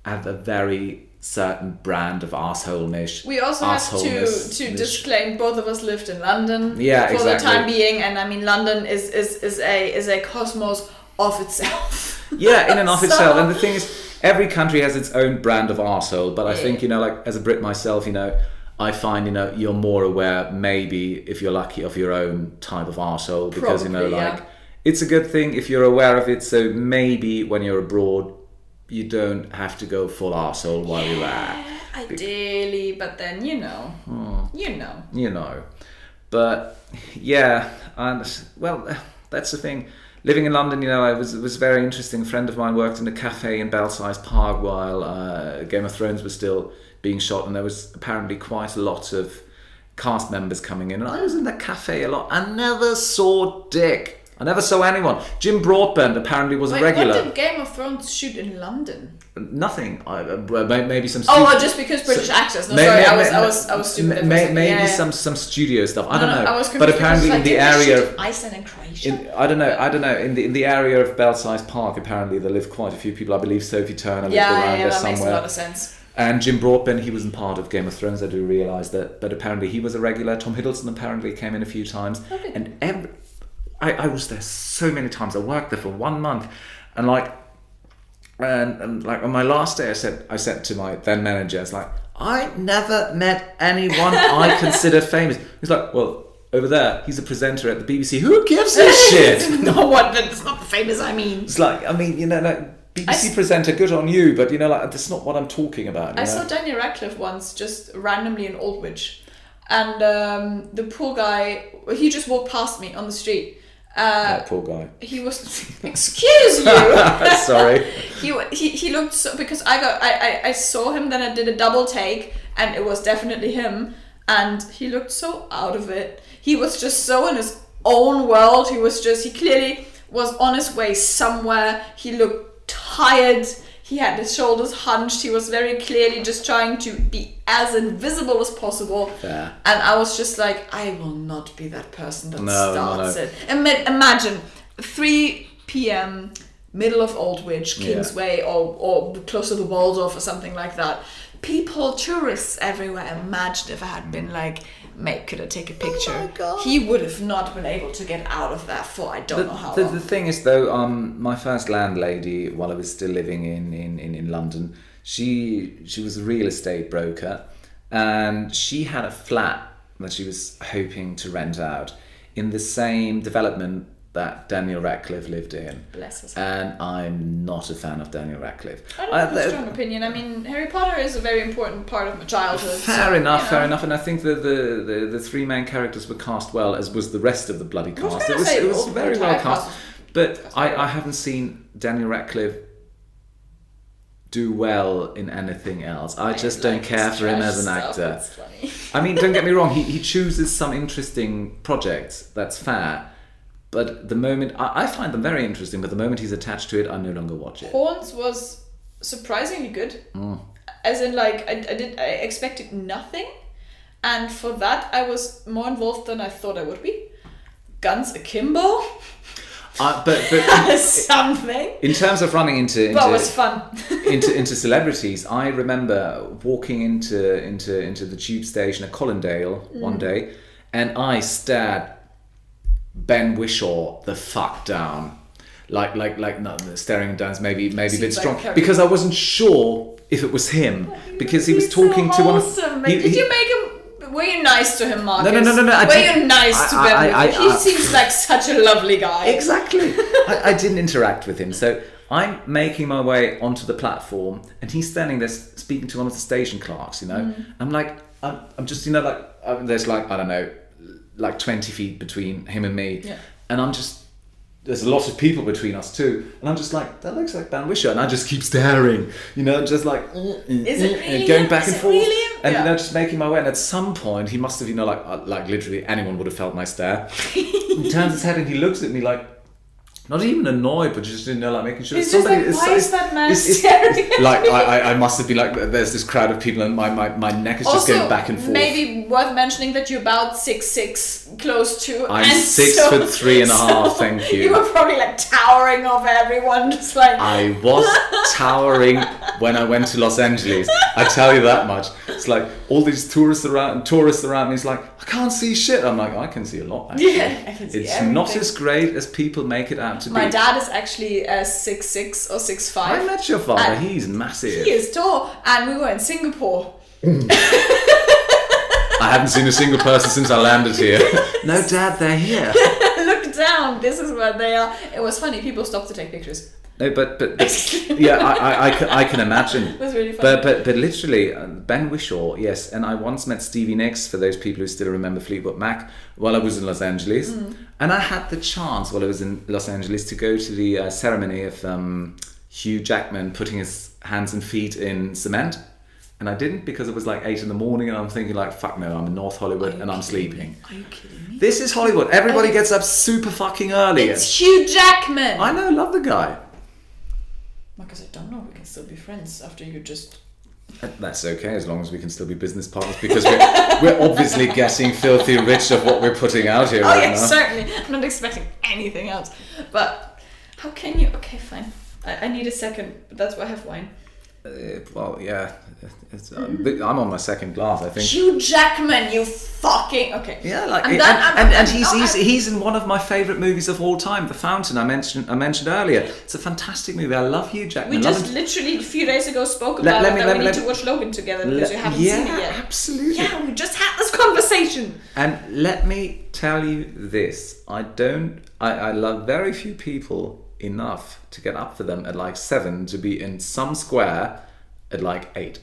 have a very certain brand of arseholeness. We also have to disclaim both of us lived in London for the time being, and I mean London is a cosmos of itself. Yeah, in and of itself. And the thing is, every country has its own brand of arsehole, but I think, as a Brit myself, I find, you're more aware, maybe, if you're lucky, of your own type of arsehole, because, Probably, it's a good thing if you're aware of it, so maybe when you're abroad, you don't have to go full arsehole while you're there. Ideally, but then, But, yeah, and, well, that's the thing. Living in London, it was very interesting. A friend of mine worked in a cafe in Belsize Park while Game of Thrones was still being shot, and there was apparently quite a lot of cast members coming in. And I was in that cafe a lot. I never saw Dick. I never saw anyone. Jim Broadbent apparently was a regular. What did Game of Thrones shoot in London? Nothing. Maybe some. Just because British actors. No, sorry, I was stupid. Maybe some studio stuff. I don't know. I was confused. But apparently in the area of Iceland and Croatia. I don't know. In the area of Belsize Park, apparently there live quite a few people. I believe Sophie Turner lived around there somewhere. That makes a lot of sense. And Jim Broadbent, he wasn't part of Game of Thrones. I do realise that, but apparently he was a regular. Tom Hiddleston apparently came in a few times, and I was there so many times. I worked there for 1 month, and like on my last day, I said to my then manager, it's like, I never met anyone I consider famous. He's like, well, over there, he's a presenter at the BBC. Who gives a shit? No one, that's not famous. I mean, it's like, BBC presenter, good on you, but that's not what I'm talking about. I saw Daniel Radcliffe once, just randomly in Aldwych, and the poor guy, he just walked past me on the street. That poor guy. He was. Excuse you. Sorry. He looked so, because I saw him, then I did a double take, and it was definitely him, and he looked so out of it. He was just so in his own world. He clearly was on his way somewhere. He looked tired. He had his shoulders hunched. He was very clearly just trying to be as invisible as possible. Fair. And I was just like, I will not be that person that starts no. it. Imagine 3 p.m., middle of Aldwych, Kingsway, or close to the Waldorf or something like that. People, tourists everywhere. Imagine if I had been like, mate, could I take a picture? Oh my God. He would have not been able to get out of there for I don't know how long. The thing is, though, my first landlady, while I was still living in London, she was a real estate broker, and she had a flat that she was hoping to rent out in the same development that Daniel Radcliffe lived in. Bless his heart. And I'm not a fan of Daniel Radcliffe. I don't have a strong opinion. I mean, Harry Potter is a very important part of my childhood. Fair enough. And I think the three main characters were cast well, as was the rest of the bloody cast. It was very well cast. But I haven't seen Daniel Radcliffe do well in anything else. I just don't care for him as an actor. I mean, don't get me wrong, he chooses some interesting projects, that's fair. But the moment, I find them very interesting, but the moment he's attached to it, I no longer watch it. Horns was surprisingly good. As in, like, I expected nothing. And for that, I was more involved than I thought I would be. Guns akimbo. But something. In terms of running into but it was fun. into celebrities, I remember walking into the tube station at Colindale one day, and I stared Ben Whishaw the fuck down, like not staring him down is maybe a bit strong, because I wasn't sure if it was him, because he was talking to one of. Did you make him? Were you nice to him, Marcus? No. Were you nice to Ben? He seems like such a lovely guy. Exactly. I didn't interact with him, so I'm making my way onto the platform, and he's standing there speaking to one of the station clerks. I'm like, I'm just, there's like, I don't know, like 20 feet between him and me, and I'm just. There's a lot of people between us too, and I'm just like, that looks like Ben Whishaw, and I just keep staring, just like is it really going back and forth, really and just making my way. And at some point, he must have, like literally anyone would have felt my stare. He turns his head and he looks at me like, not even annoyed, but just like making sure. He's just like, why is that man staring at like me? I must have been like, there's this crowd of people, and my neck is just going back and forth. Maybe worth mentioning that you're about 6'6", close to. I'm 6'3.5". Thank you. You were probably like towering over everyone, just like. I was towering when I went to Los Angeles. I tell you that much. It's like all these tourists around me. It's like, I can't see shit. I'm like, I can see a lot. Actually. Yeah, I can see it's everything. Not as great as people make it out to be. My dad is actually 6'6" or 6'5". I met your father. He's massive. He is tall, and we were in Singapore. I haven't seen a single person since I landed here. No, Dad, they're here. Look down. This is where they are. It was funny. People stopped to take pictures. No, but yeah, I can imagine. It was really funny. But literally, Ben Whishaw, yes. And I once met Stevie Nicks, for those people who still remember Fleetwood Mac, while I was in Los Angeles. And I had the chance, while I was in Los Angeles, to go to the ceremony of Hugh Jackman putting his hands and feet in cement. And I didn't, because it was like 8 a.m, and I'm thinking like, fuck no, I'm in North Hollywood and I'm sleeping. Are you kidding me? This is Hollywood. Everybody gets up super fucking early. It's Hugh Jackman. I know, love the guy. Marcus, I don't know. We can still be friends after you just. That's okay, as long as we can still be business partners, because we're obviously getting filthy rich of what we're putting out here right now. Certainly. I'm not expecting anything else. But how can you? Okay, fine. I need a second, but that's why I have wine. Well, yeah. I'm on my second glass, I think. Hugh Jackman, you fucking okay. Yeah, like and he's in one of my favourite movies of all time, The Fountain. I mentioned earlier. It's a fantastic movie. I love Hugh Jackman. We just literally a few days ago spoke about that we need to watch Logan together because you haven't seen it yet. Absolutely. Yeah, we just had this conversation. And let me tell you this: I love very few people enough to get up for them at like 7 to be in some square at like 8.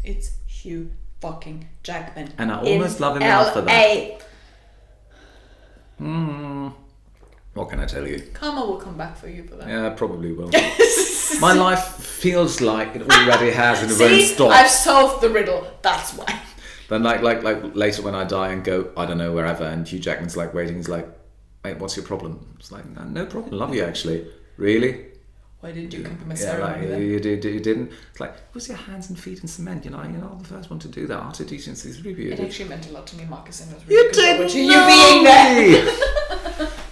It's Hugh fucking Jackman. And I almost love him enough for that. What can I tell you? Karma will come back for you for that. Yeah, probably will. My life feels like it already has, and it won't stop. I've solved the riddle. That's why. Then like later when I die and go, I don't know, wherever, and Hugh Jackman's like waiting, he's like, mate, what's your problem? It's like, no problem, love you actually. Really? Why didn't you come to my ceremony? ceremony? You didn't. It's like, was your hands and feet in cement? You're the first one to do that. R2D3 It actually meant a lot to me, Marcus, and it was you really didn't to you being there.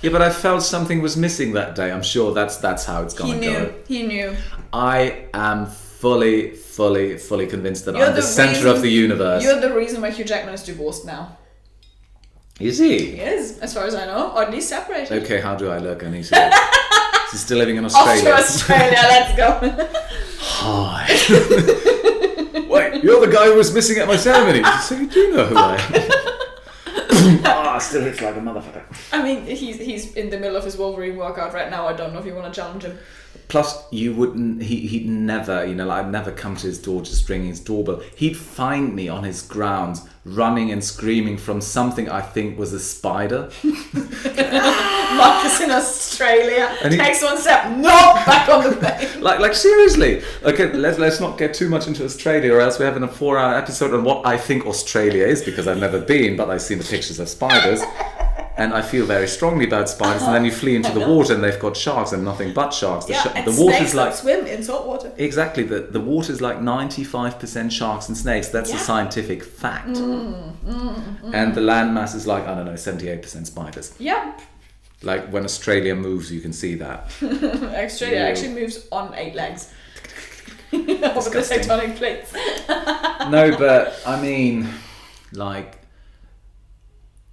Yeah, but I felt something was missing that day. I'm sure that's how it's gonna go. He knew. I am fully convinced that I'm the center of the universe. You're the reason why Hugh Jackman is divorced now. Is he? He is, as far as I know, or at least separated. Okay, how do I look? I need to look. Is he still living in Australia? Off to Australia, let's go. Hi. Wait, you're the guy who was missing at my ceremony. So you do know who I am. Still hits like a motherfucker. I mean, he's in the middle of his Wolverine workout right now. I don't know if you want to challenge him. Plus, you wouldn't. He'd never. I'd never come to his door just ringing his doorbell. He'd find me on his grounds, running and screaming from something I think was a spider. Marcus in Australia takes one step, back on the plane. Like seriously. Okay, let's not get too much into Australia, or else we're having a 4-hour episode on what I think Australia is, because I've never been, but I've seen the pictures of spiders. And I feel very strongly about spiders, and then you flee into the water, and they've got sharks and nothing but sharks. The water's like swim in salt water. Exactly, the water's like 95% sharks and snakes. That's a scientific fact. And the landmass is like 78% spiders. Yeah. Like when Australia moves, you can see that. Australia actually moves on 8 legs. Over the tectonic plates. No, but I mean, like.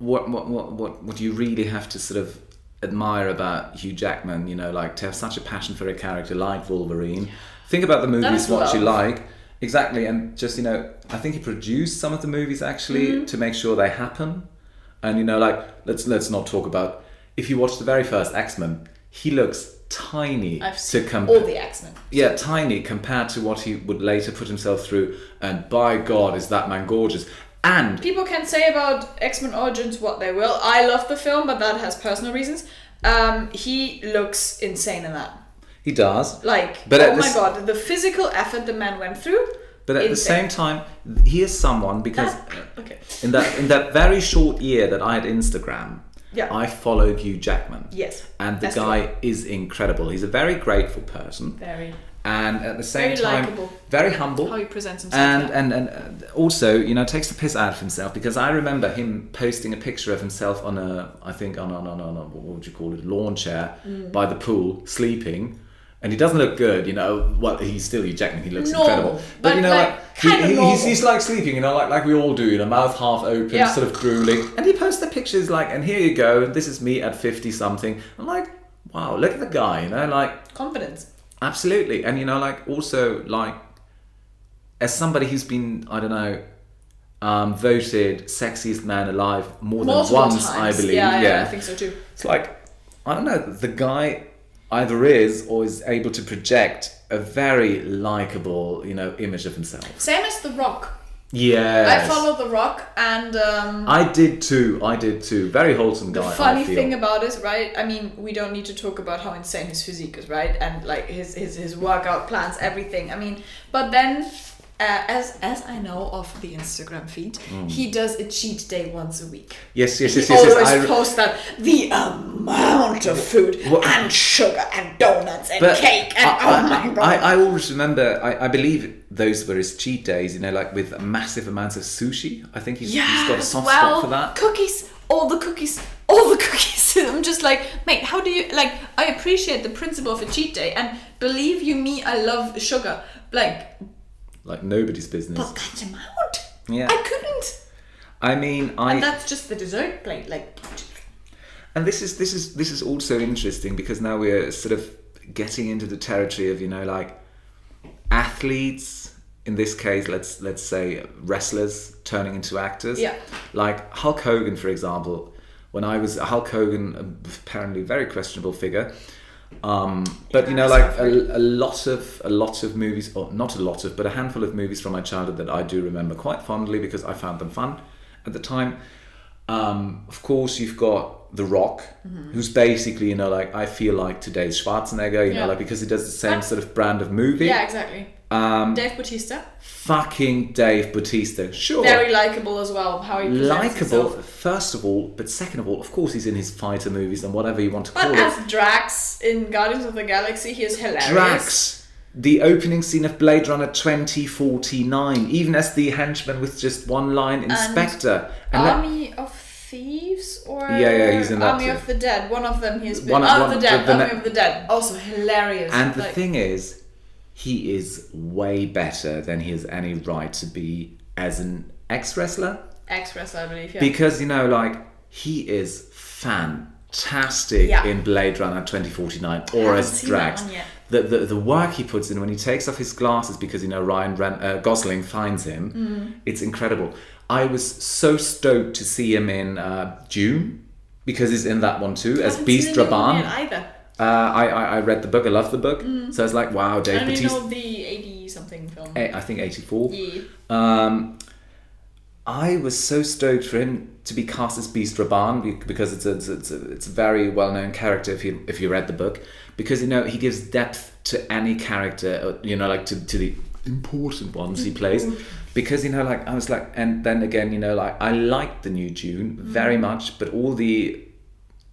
What you really have to sort of admire about Hugh Jackman, like to have such a passion for a character like Wolverine. Think about the movies, what you like. Exactly, and just, I think he produced some of the movies actually to make sure they happen. And, like, let's not talk about, if you watch the very first X-Men, he looks tiny. I've seen all the X-Men. Yeah, tiny compared to what he would later put himself through. And by God, is that man gorgeous. And people can say about X-Men Origins what they will. I love the film, but that has personal reasons. He looks insane in that. He does. But oh my God, the physical effort the man went through. But at the same time, he is someone, because in that very short year that I had Instagram, I followed Hugh Jackman. Yes. And the guy is incredible. He's a very grateful person. Very. And at the same time, likable. Very humble. How he presents himself. And also, takes the piss out of himself, because I remember him posting a picture of himself on a what would you call it, lawn chair by the pool, sleeping. And he doesn't look good, Well, he's still Hugh Jackman. He looks incredible, but he's like sleeping, like we all do, mouth half open, sort of drooling. And he posts the pictures and here you go, and this is me at 50 something. I'm like, wow, look at the guy, confidence. Absolutely. And also as somebody who's been, I don't know, voted sexiest man alive more than once, I believe. Yeah, I think so too. It's like, I don't know, the guy either is or is able to project a very likable, image of himself. Same as The Rock. Yes. I follow The Rock, and I did too. Very wholesome guy. The funny thing about it, right? I mean, we don't need to talk about how insane his physique is, right? And his workout plans, everything. I mean, but then as I know of the Instagram feed, he does a cheat day once a week. Yes. He always posts that the amount of food and sugar and donuts and cake and oh my God. I always remember. I believe those were his cheat days. With massive amounts of sushi. I think he's got a soft spot for that. Cookies, all the cookies. I'm just like, mate, how do you I appreciate the principle of a cheat day, and believe you me, I love sugar. Like nobody's business. But that amount? Yeah. I couldn't. I mean, And that's just the dessert plate, And this is also interesting, because now we're sort of getting into the territory of athletes. In this case, let's say wrestlers turning into actors. Yeah. Like Hulk Hogan, for example. When I was Hulk Hogan, apparently very questionable figure. But a lot of movies, or not a lot of, but a handful of movies from my childhood that I do remember quite fondly, because I found them fun at the time. Of course, you've got The Rock, who's basically I feel like today's Schwarzenegger, because he does the same sort of brand of movie. Yeah, exactly. Dave Bautista. Fucking Dave Bautista, sure. Very likable as well, how he presents himself. First of all, but second of all, of course, he's in his fighter movies and whatever you want to call it. But as Drax in Guardians of the Galaxy, he is hilarious. Drax, the opening scene of Blade Runner 2049, even as the henchman with just one line, Inspector. And Army of Thieves, or he's in that Army too. of the Dead. One of them he has been. Army of the Dead. Also hilarious. And the thing is, he is way better than he has any right to be as an ex-wrestler. Ex-wrestler, I believe, yeah. Because, he is fantastic in Blade Runner 2049, or as Drax. the work he puts in when he takes off his glasses because Gosling finds him, it's incredible. I was so stoked to see him in Dune because he's in that one too as Beast Raban. Either. I read the book. I love the book. So I was like, wow, Dave Bautista. I only know the 80 something film. I think 84. Yeah. I was so stoked for him to be cast as Beast Raban because it's a very well known character if you read the book, because he gives depth to any character, like to the important ones he plays, because I was like, and then again I liked the new Dune very much, but all the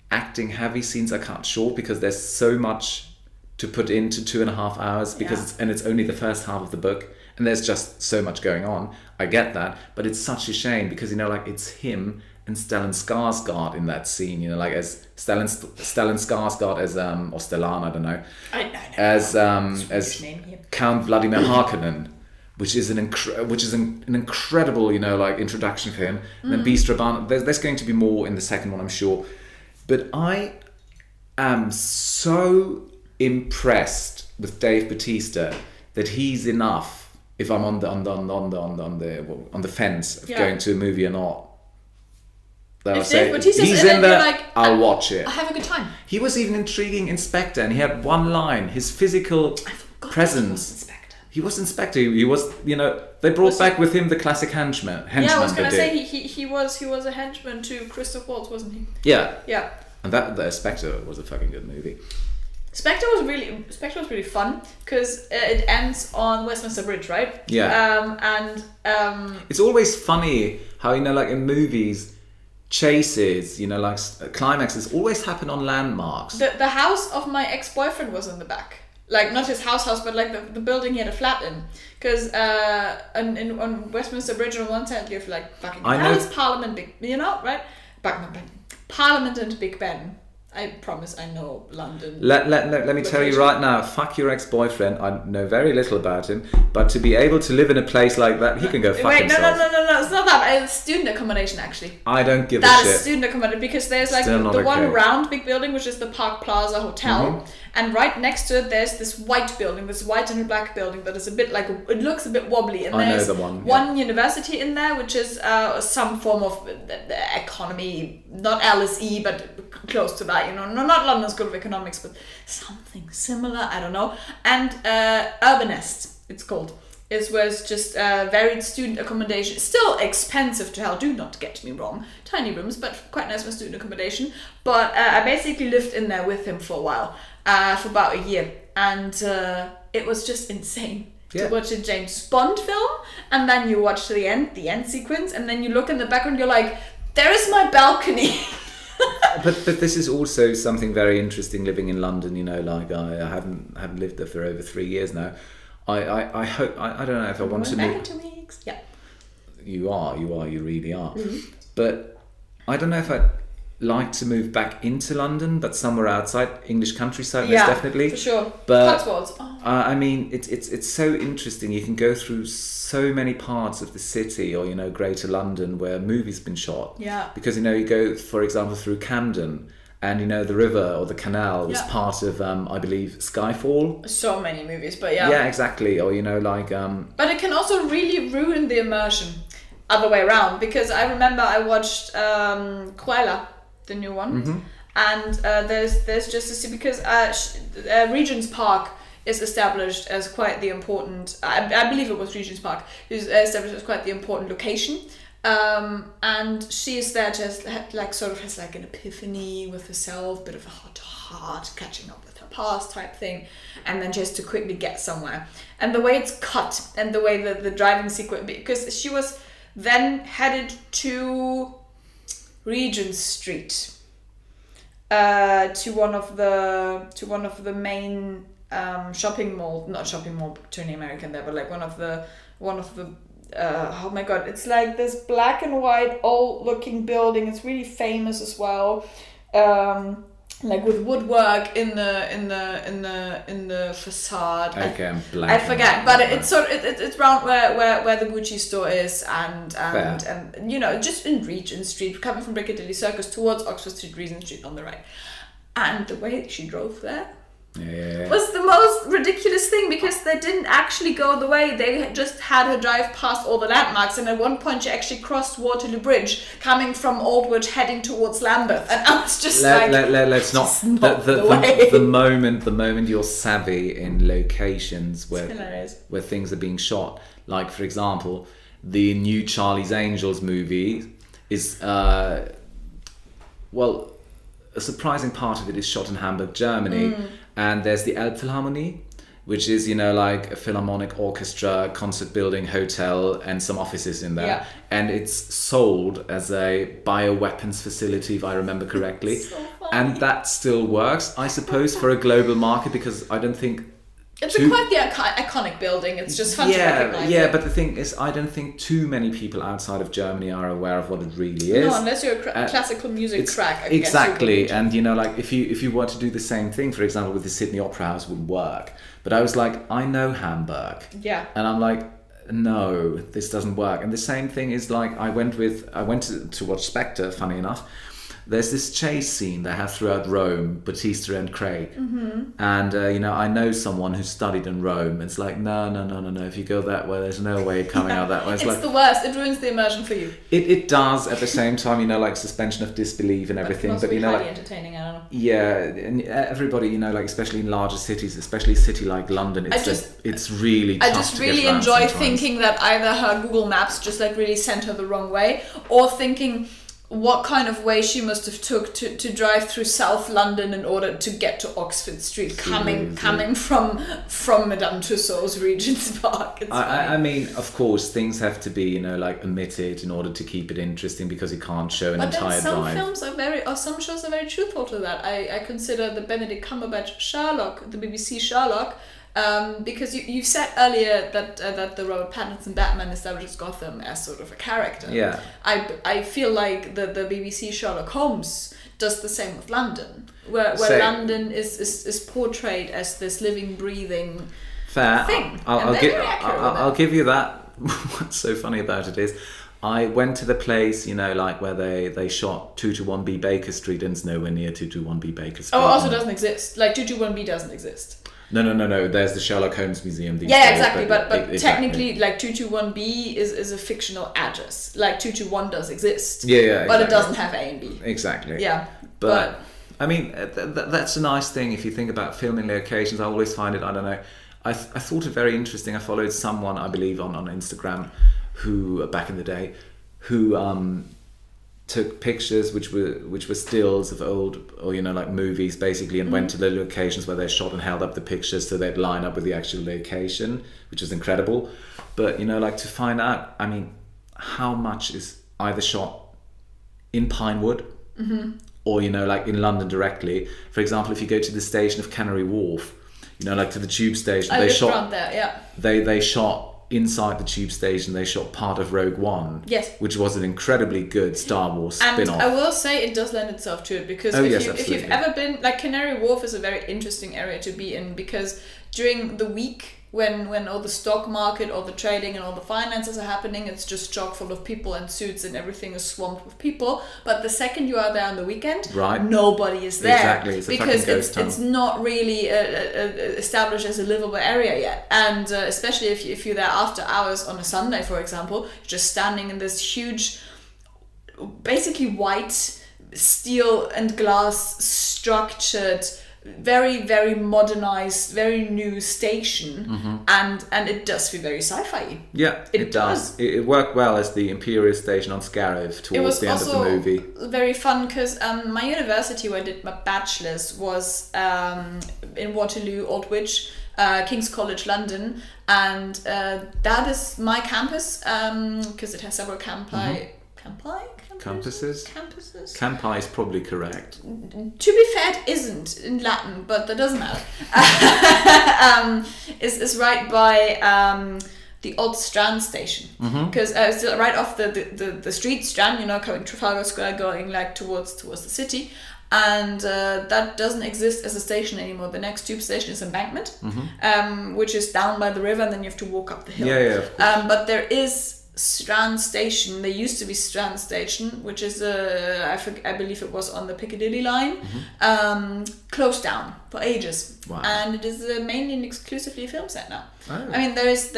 acting heavy scenes I cut short because there's so much to put into 2.5 hours because it's only the first half of the book. And there's just so much going on. I get that, but it's such a shame because it's him and Stellan Skarsgård in that scene. As Stellan Skarsgård as or Stellan, I don't know. I know. As Count Vladimir Harkonnen, which is an incredible introduction for him. And then Beast Raban. There's going to be more in the second one, I'm sure. But I am so impressed with Dave Bautista that he's enough. If I'm on the fence of going to a movie or not, that I'll say he's in there. I'll watch it. I have a good time. He was even intriguing Inspector, and he had one line. His physical presence. He was Inspector. He was. They brought back with him the classic henchman. Yeah, I was gonna say he was a henchman to Christoph Waltz, wasn't he? Yeah. Yeah. And the Spectre was a fucking good movie. Spectre was really fun because it ends on Westminster Bridge, right? Yeah. It's always funny how in movies, chases, climaxes always happen on landmarks. The house of my ex-boyfriend was in the back, not his house, but the building he had a flat in. Because on Westminster Bridge on one side you have Buckingham Palace, Parliament, right? Parliament and Big Ben. I promise I know London. Let me tell you right now, fuck your ex-boyfriend. I know very little about him, but to be able to live in a place like that, he can go fuck himself. No, it's not that. It's student accommodation, actually. I don't give a shit. That is student accommodation, because there's the one round big building, which is the Park Plaza Hotel, and right next to it there's this white building, this white and black building that is a bit it looks a bit wobbly, and there's one university in there, which is some form of economy, not LSE, but close to that, not London School of Economics, but something similar, I don't know. And Urbanest, it's called. It was just varied student accommodation. Still expensive to hell, do not get me wrong. Tiny rooms, but quite nice for student accommodation. But I basically lived in there with him for a while, for about a year. And it was just insane to watch a James Bond film, and then you watch the end sequence, and then you look in the background, you're like, there is my balcony. But this is also something very interesting living in London. I haven't lived there for over 3 years now. I hope I don't know if I want to move. 2 weeks. Yeah. You really are. Mm-hmm. But I don't know if I'd like to move back into London, but somewhere outside English countryside, most definitely. For sure. But Cotswolds. I mean, it's so interesting. You can go through so many parts of the city, or Greater London, where movies been shot. Yeah. Because you go, for example, through Camden, and the river or the canal was part of I believe Skyfall. So many movies, but yeah, exactly. Or but it can also really ruin the immersion other way around, because I remember I watched Cruella, the new one, and there's just a because Regent's Park is established as quite the important, I believe it was Regent's Park, is established as quite the important location. And she is there just has an epiphany with herself, bit of a heart catching up with her past type thing, and then just to quickly get somewhere. And the way it's cut, and the way the driving sequence, because she was then headed to Regent Street, to one of the main shopping mall, not shopping mall, turning American there, but one of the oh my god, it's like this black and white old looking building. It's really famous as well, with woodwork in the facade. Okay, I'm blanking. I forget, but it's around where the Gucci store is, and just in Regent Street, coming from Piccadilly Circus towards Oxford Street, Regent Street on the right. And the way she drove there was the most this thing because they didn't actually go the way. They just had her drive past all the landmarks, and at one point she actually crossed Waterloo Bridge, coming from Aldwych heading towards Lambeth, and I was just let's not the moment you're savvy in locations where things are being shot, like for example, the new Charlie's Angels movie is a surprising part of it is shot in Hamburg, Germany, and there's the Elbphilharmonie, which is, like a philharmonic orchestra, concert building, hotel, and some offices in there. Yeah. And it's sold as a bioweapons facility, if I remember correctly. So funny. And that still works, I suppose, for a global market, because I don't think... It's quite the iconic building. It's just fun to recognize. Yeah, but the thing is, I don't think too many people outside of Germany are aware of what it really is. No, unless you're a classical music track. Exactly, and if you were to do the same thing, for example, with the Sydney Opera House, would work. But I was like, I know Hamburg. Yeah. And I'm like, no, this doesn't work. And the same thing is like, I went to watch Spectre, funny enough. There's this chase scene they have throughout Rome, Batista and Craig. Mm-hmm. And, I know someone who studied in Rome. It's like, no. If you go that way, there's no way of coming out that way. It's like, the worst. It ruins the immersion for you. It does at the same time, like suspension of disbelief and everything. But highly entertaining, I don't know. Yeah, and everybody, especially in larger cities, especially a city like London, it's really tough. I just really enjoy thinking that either her Google Maps just really sent her the wrong way, or thinking what kind of way she must have took to drive through South London in order to get to Oxford Street, coming from Madame Tussauds Regent's Park. I mean, of course, things have to be omitted in order to keep it interesting, because you can't show an entire drive. Some shows are very truthful to that. I consider the Benedict Cumberbatch Sherlock, the BBC Sherlock. Because you said earlier that the Robert Pattinson Batman establishes Gotham as sort of a character. Yeah. I feel like the BBC Sherlock Holmes does the same with London, where London is portrayed as this living, breathing thing. I'll give you that. What's so funny about it is, I went to the place, where they shot 221B Baker Street, and it's nowhere near 221B Baker Street. Oh, it also doesn't exist. 221B doesn't exist. No. There's the Sherlock Holmes Museum these days. Yeah, exactly. But technically, 221B is a fictional address. 221 does exist. Yeah, exactly. But it doesn't have A and B. Exactly. Yeah. But I mean, that's a nice thing if you think about filming locations. I always find it, I don't know, I thought it very interesting. I followed someone, I believe, on Instagram, who, back in the day, who took pictures which were stills of old, or movies basically, and went to the locations where they shot and held up the pictures so they'd line up with the actual location, which was incredible. But to find out, I mean, how much is either shot in Pinewood, or in London directly. For example, if you go to the station of Canary Wharf, to the tube station, they shot there, yeah. They shot inside the tube station. They shot part of Rogue One, yes, which was an incredibly good Star Wars spin-off. And I will say it does lend itself to it, because if you've ever been, Canary Wharf is a very interesting area to be in, because during the week when all the stock market, all the trading and all the finances are happening, it's just chock full of people and suits, and everything is swamped with people. But the second you are there on the weekend, nobody is there. Exactly, because it's not really established as a livable area yet. And especially if you're there after hours on a Sunday, for example, you're just standing in this huge, basically white steel and glass structured, very, very modernized, very new station, and it does feel very sci-fi. Yeah, it does. It worked well as the Imperial Station on Scariff towards the end of the movie. It was also very fun, because my university where I did my bachelor's was in Waterloo, Aldwych, King's College, London, and that is my campus, because it has several campuses. Campi is probably correct. To be fair, it isn't in Latin, but that doesn't matter. Is right by the Old Strand station, because it's right off the street Strand, coming Trafalgar Square, going towards the city. And that doesn't exist as a station anymore. The next tube station is Embankment, which is down by the river, and then you have to walk up the hill. Yeah. But there is Strand Station. There used to be Strand Station, which is I believe it was on the Piccadilly line, closed down for ages. Wow. And it is mainly and exclusively a film set now. Oh. I mean, there's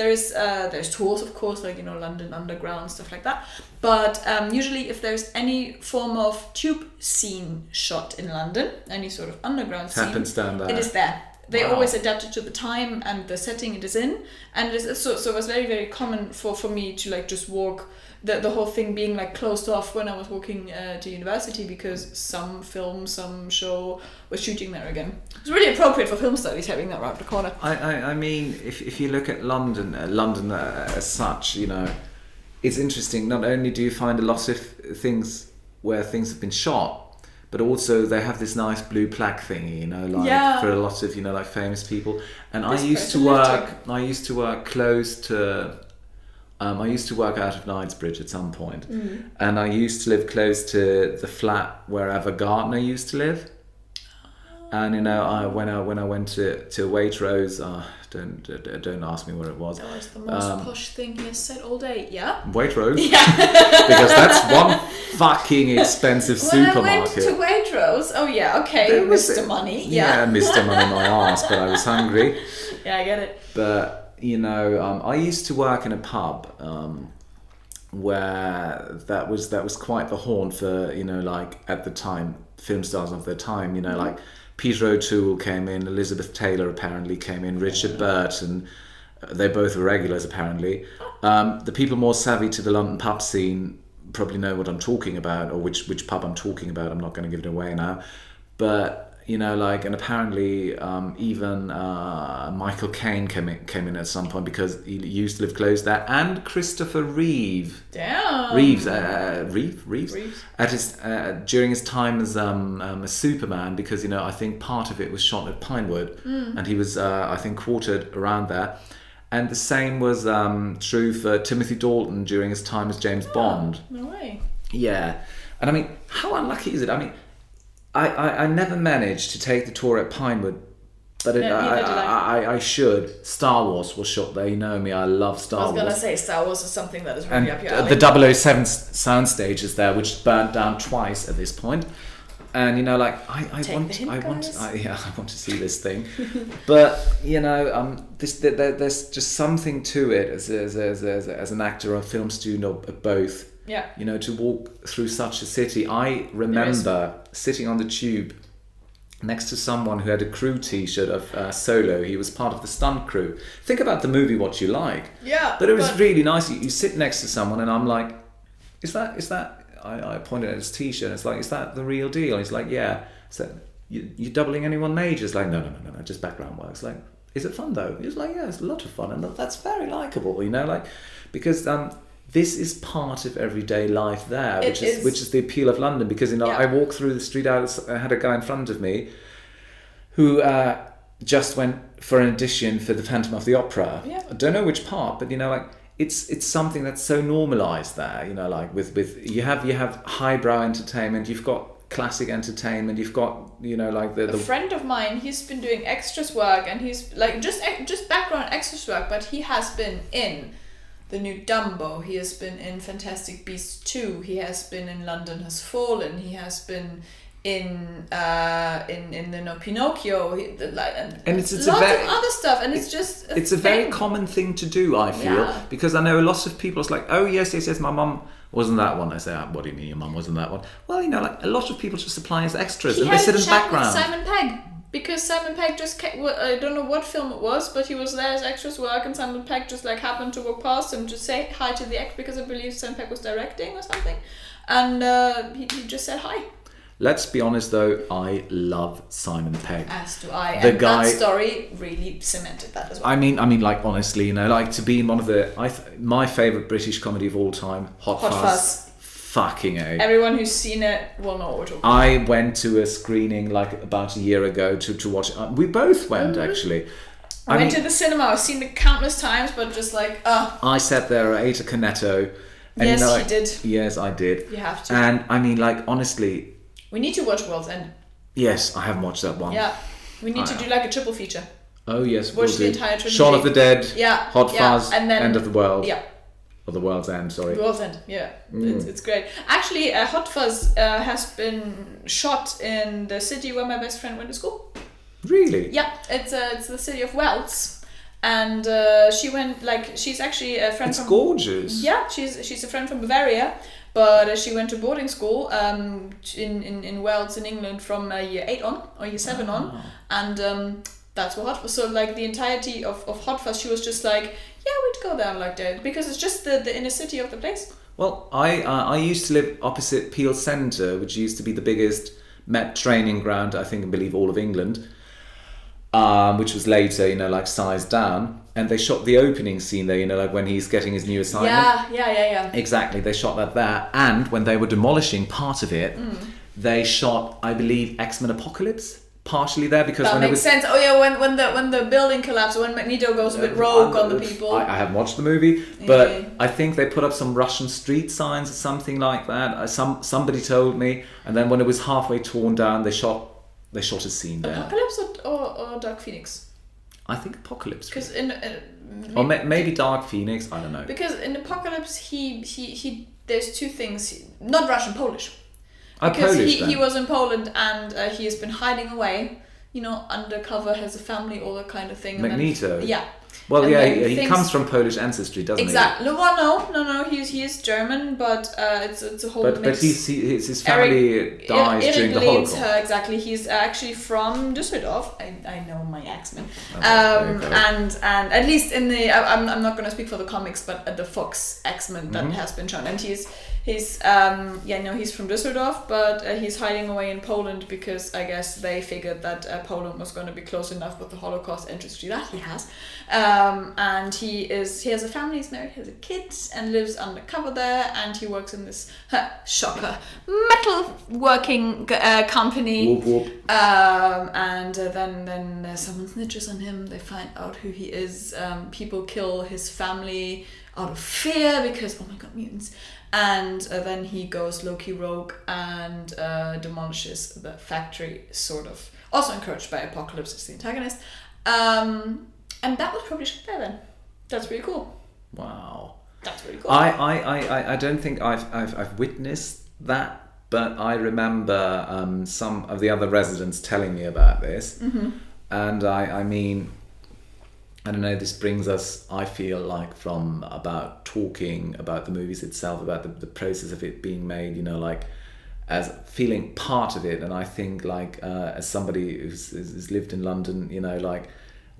tours, of course, like, you know, London Underground, stuff like that. But usually, if there's any form of tube scene shot in London, any sort of underground scene, happens down there. it is there. They Wow. always adapt it to the time and the setting it is in, and so it was very, very common for me to like just walk the whole thing being like closed off when I was walking to university, because some film, some show was shooting there again. It's really appropriate for film studies having that right the corner. I mean, if you look at London as such, you know, it's interesting. Not only do you find a lot of things where things have been shot, but also they have this nice blue plaque thingy, you know, like for a lot of, you know, like famous people. And I used to work close to, I used to work out of Knightsbridge at some point, and I used to live close to the flat where Ava Gardner used to live. And you know, when I went to Waitrose, don't ask me where it was. That was the most posh thing he has said all day. Yeah. Waitrose. Yeah. Because that's one fucking expensive supermarket. When I went to Waitrose, oh yeah, okay, Mr. Money. Yeah. Mr. Money my ass, but I was hungry. Yeah, I get it. But you know, I used to work in a pub where that was quite the haunt for, you know, like at the time, film stars of their time, you know, like Peter O'Toole came in, Elizabeth Taylor apparently came in, Richard Burton, they both were regulars apparently. The people more savvy to the London pub scene probably know what I'm talking about, or which pub I'm talking about. I'm not going to give it away now. But, you know, like, and apparently even Michael Caine came in at some point because he used to live close there, and Christopher Reeve. Damn. Reeves. At his during his time as a Superman, because, you know, I think part of it was shot at Pinewood, and he was I think quartered around there. And the same was true for Timothy Dalton during his time as James Bond. No way. Yeah, and I mean, how unlucky is it? I mean, I never managed to take the tour at Pinewood, but I should. Star Wars was shot there. You know me, I love Star Wars. I was going to say Star Wars is something that is really up your alley. The 007 soundstage is there, which burnt down twice at this point. And you know, like I want to see this thing, but you know, there's just something to it as an actor or a film student or both. Yeah. You know, to walk through such a city. I remember sitting on the tube next to someone who had a crew T-shirt of Solo. He was part of the stunt crew. Think about the movie What You Like. Yeah. But it was really nice. You sit next to someone, and I'm like, is that? I pointed at his T-shirt. It's like, is that the real deal? He's like, yeah. So you doubling anyone major? It's like, no, just background work. It's like, is it fun though? He's like, yeah, it's a lot of fun, and that's very likable. You know, like, because this is part of everyday life there, which is the appeal of London. Because, you know, I walk through the street. I had a guy in front of me who just went for an audition for the Phantom of the Opera. Yeah. I don't know which part, but you know, like, it's something that's so normalized there. You know, like with you have highbrow entertainment, you've got classic entertainment, you've got, you know, like the A friend of mine, he's been doing extras work, and he's like just background extras work, but he has been in the new Dumbo, he has been in Fantastic Beasts 2, he has been in London Has Fallen, he has been in the No Pinocchio, and it's lots of other stuff, and it's just it's a very common thing to do, I feel, because I know a lot of people. It's like, oh yes, my mum wasn't that one. I say, what do you mean your mum wasn't that one? Well, you know, like, a lot of people just apply as extras, and they sit in the background. With Simon Pegg, because Simon Pegg just I don't know what film it was, but he was there as extras work, and Simon Pegg just like happened to walk past him to say hi to the actor, because I believe Simon Pegg was directing or something, and he just said hi. Let's be honest though, I love Simon Pegg. As do I. And that story really cemented that as well. I mean, like, honestly, you know, like, to be in one of my favourite British comedy of all time, Hot Fuzz. Fucking A. Everyone who's seen it will know what we're talking about. I went to a screening like about a year ago to watch it. We both went, actually. I went to the cinema. I've seen it countless times, but just like, I sat there, I ate a cornetto. And, yes, you know, you did. Yes, I did. You have to. And I mean, like, honestly, we need to watch World's End. yes, I haven't watched that one. Yeah. We need to do like a triple feature. Oh yes, Watch we'll the do. entire trilogy. Shaun of the Dead, Yeah. Hot Fuzz, and then End of the World. Yeah. Or The World's End, sorry. The World's End, yeah. It's great. Actually, Hot Fuzz has been shot in the city where my best friend went to school. Really? Yeah, it's the city of Wells. And she went, she's actually a friend It's gorgeous. Yeah, she's a friend from Bavaria. But she went to boarding school in Wales in England from year 8 on, or year 7 on. And that's what Hot Fuzz. So the entirety of Hot Fuzz, she was just like, yeah, we'd go there like that. Because it's just the inner city of the place. Well, I used to live opposite Peel Centre, which used to be the biggest Met training ground, I think, and believe all of England, which was later, sized down. And they shot the opening scene there, when he's getting his new assignment. Yeah. Exactly, they shot that there. And when they were demolishing part of it, they shot, I believe, X-Men Apocalypse partially there because that makes sense. Oh yeah, when the building collapsed, when Magneto goes a bit rogue on the people. I haven't watched the movie, but I think they put up some Russian street signs or something like that. Somebody told me, and then when it was halfway torn down, they shot a scene there. Apocalypse or Dark Phoenix? I think Apocalypse. Because or maybe Dark Phoenix. I don't know. Because in Apocalypse, he there's two things. Not Russian, Polish. Because Polish, he was in Poland and he has been hiding away, undercover, has a family, all that kind of thing. Magneto. Yeah. Well, he comes from Polish ancestry, doesn't he? Exactly. Well, no. He is German, but it's a whole mix. But his family dies during the Holocaust. Exactly. He's actually from Düsseldorf. I know my X-Men. And at least in the I'm not going to speak for the comics, but the Fox X-Men that has been shown, and he's from Düsseldorf, but he's hiding away in Poland because I guess they figured that Poland was going to be close enough with the Holocaust industry that he has. And he has a family, he's married, has a kid, and lives undercover there, and he works in this shocker metal working company. Whoop, whoop. And then someone snitches on him. They find out who he is. People kill his family out of fear because, oh my god, mutants. And then he goes low-key rogue and demolishes the factory, sort of. Also encouraged by Apocalypse as the antagonist. And that was probably shot there then. That's pretty cool. Wow. That's really cool. I don't think I've witnessed that, but I remember some of the other residents telling me about this. Mm-hmm. And I mean, I don't know, this brings us, I feel like, from about talking about the movies itself, about the process of it being made, as feeling part of it. And I think as somebody who's lived in London,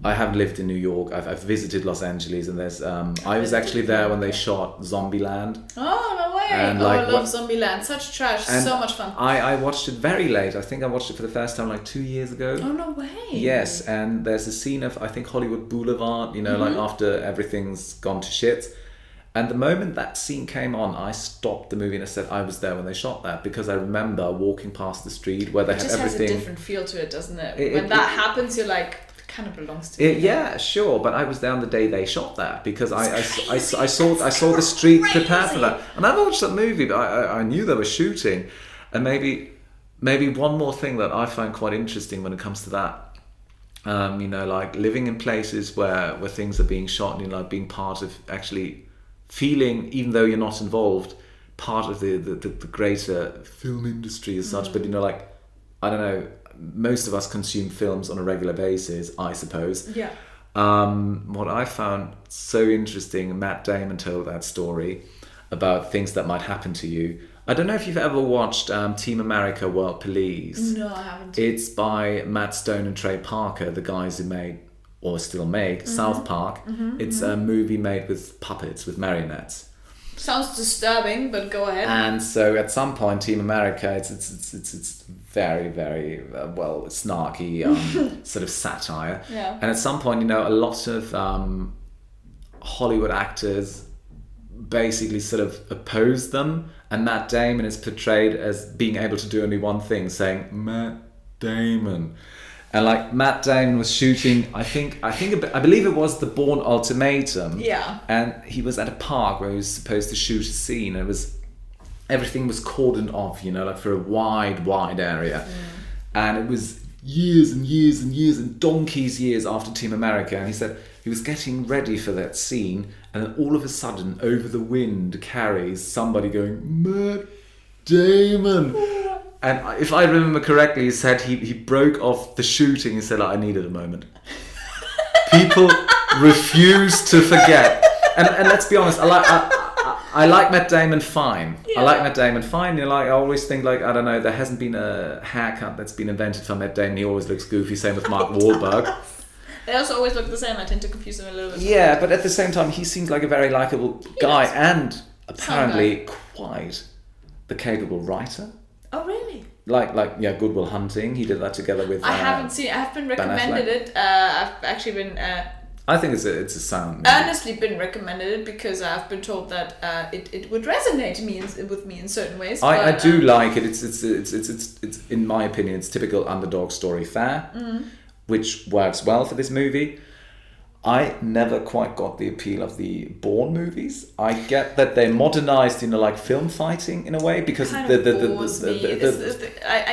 I haven't lived in New York. I've visited Los Angeles, and there's I was actually there when they shot Zombieland. Oh, no way! And I love Zombieland. Such trash. So much fun. I watched it very late. I think I watched it for the first time 2 years ago. Oh, no way! Yes, and there's a scene of, I think, Hollywood Boulevard, after everything's gone to shit. And the moment that scene came on, I stopped the movie and I said I was there when they shot that, because I remember walking past the street where they had everything. It just has a different feel to it, doesn't it? When that happens, you're like, kind of belongs to me. Yeah, sure, but I was there on the day they shot that because I saw the street prepared for that, and I watched that movie, but I knew they were shooting. And maybe one more thing that I find quite interesting when it comes to that, living in places where things are being shot, and being part of actually feeling, even though you're not involved, part of the greater film industry as such. But I don't know, most of us consume films on a regular basis, I suppose. Yeah. What I found so interesting, Matt Damon told that story about things that might happen to you. I don't know if you've ever watched Team America World Police. No, I haven't. It's by Matt Stone and Trey Parker, the guys who made, or still make, South Park. It's a movie made with puppets, with marionettes. Sounds disturbing, but go ahead. And so at some point, Team America, it's very, very snarky sort of satire. Yeah. And at some point, a lot of Hollywood actors basically sort of oppose them, and Matt Damon is portrayed as being able to do only one thing, saying Matt Damon. And Matt Damon was shooting, I believe it was The Bourne Ultimatum. Yeah. And he was at a park where he was supposed to shoot a scene. Everything was cordoned off, for a wide area. And it was years and years and years and donkey's years after Team America, and he said he was getting ready for that scene, and then all of a sudden, over the wind carries somebody going, Matt Damon. And if I remember correctly, he said he broke off the shooting and said, like, I needed a moment. People refuse to forget. And let's be honest, I like Matt Damon fine. Yeah. I like Matt Damon fine. You know, like, I always think, like, I don't know, there hasn't been a haircut that's been invented for Matt Damon. He always looks goofy. Same with Mark Wahlberg. They also always look the same. I tend to confuse them a little bit. Yeah, but at the same time, he seems like a very likable guy and apparently quite the capable writer. Oh, really? Like Good Will Hunting. He did that together with. I haven't seen. I have been recommended it. I've actually been. I think it's a sound movie. Earnestly been recommended it because I've been told that it would resonate with me in certain ways. I do like it. It's in my opinion, it's typical underdog story fare, which works well for this movie. I never quite got the appeal of the Bourne movies. I get that they're modernized, you know, like film fighting in a way, because I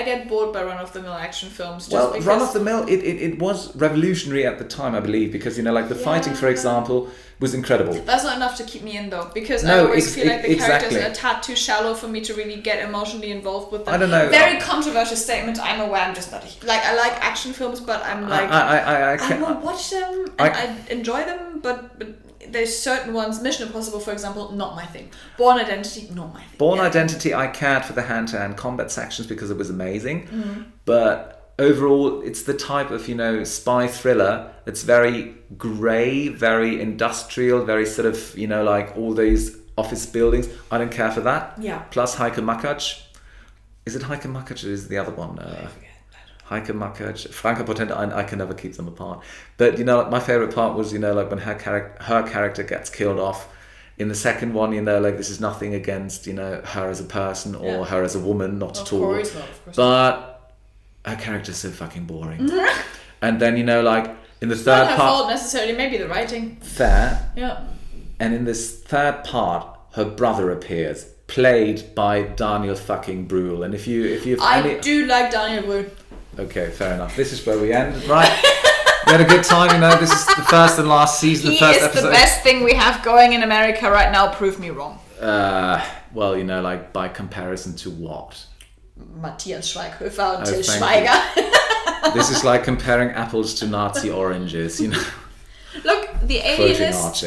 get bored by run-of-the-mill action films. Because run-of-the-mill, it was revolutionary at the time, I believe, because, you know, like the fighting, for example, was incredible. That's not enough to keep me in, though, because I always feel like the characters are a tad too shallow for me to really get emotionally involved with them. I don't know. Very controversial statement. I'm aware. I'm just not I like action films, but I'm like I will watch them and I enjoy them, but there's certain ones. Mission Impossible, for example, not my thing. Bourne Identity, not my thing. Bourne Identity, I cared for the hand-to-hand combat sections because it was amazing, but overall, it's the type of, you know, spy thriller that's very grey, very industrial, very sort of, you know, like all these office buildings. I don't care for that. Yeah. Plus Heike Makatsch. Is it Heike Makatsch or is it the other one? Heike Makatsch, Franka Potente, I can never keep them apart. But, you know, like, my favourite part was, you know, like when her character gets killed off. In the second one, you know, like, this is nothing against, you know, her as a person or her as a woman, not at all. Of course. But her character's so fucking boring. And then, you know, like, in the third part... Not her fault necessarily, maybe the writing. Fair. Yeah. And in this third part, her brother appears, played by Daniel fucking Brühl. And if you I do like Daniel Brühl. Okay, fair enough. This is where we end, right? We had a good time, you know. This is the first and last season, the first episode. He is the best thing we have going in America right now. Prove me wrong. Well, you know, like, by comparison to what? Matthias Schweighöfer and Til Schweiger. This is like comparing apples to Nazi oranges, you know. Look, the Alienist.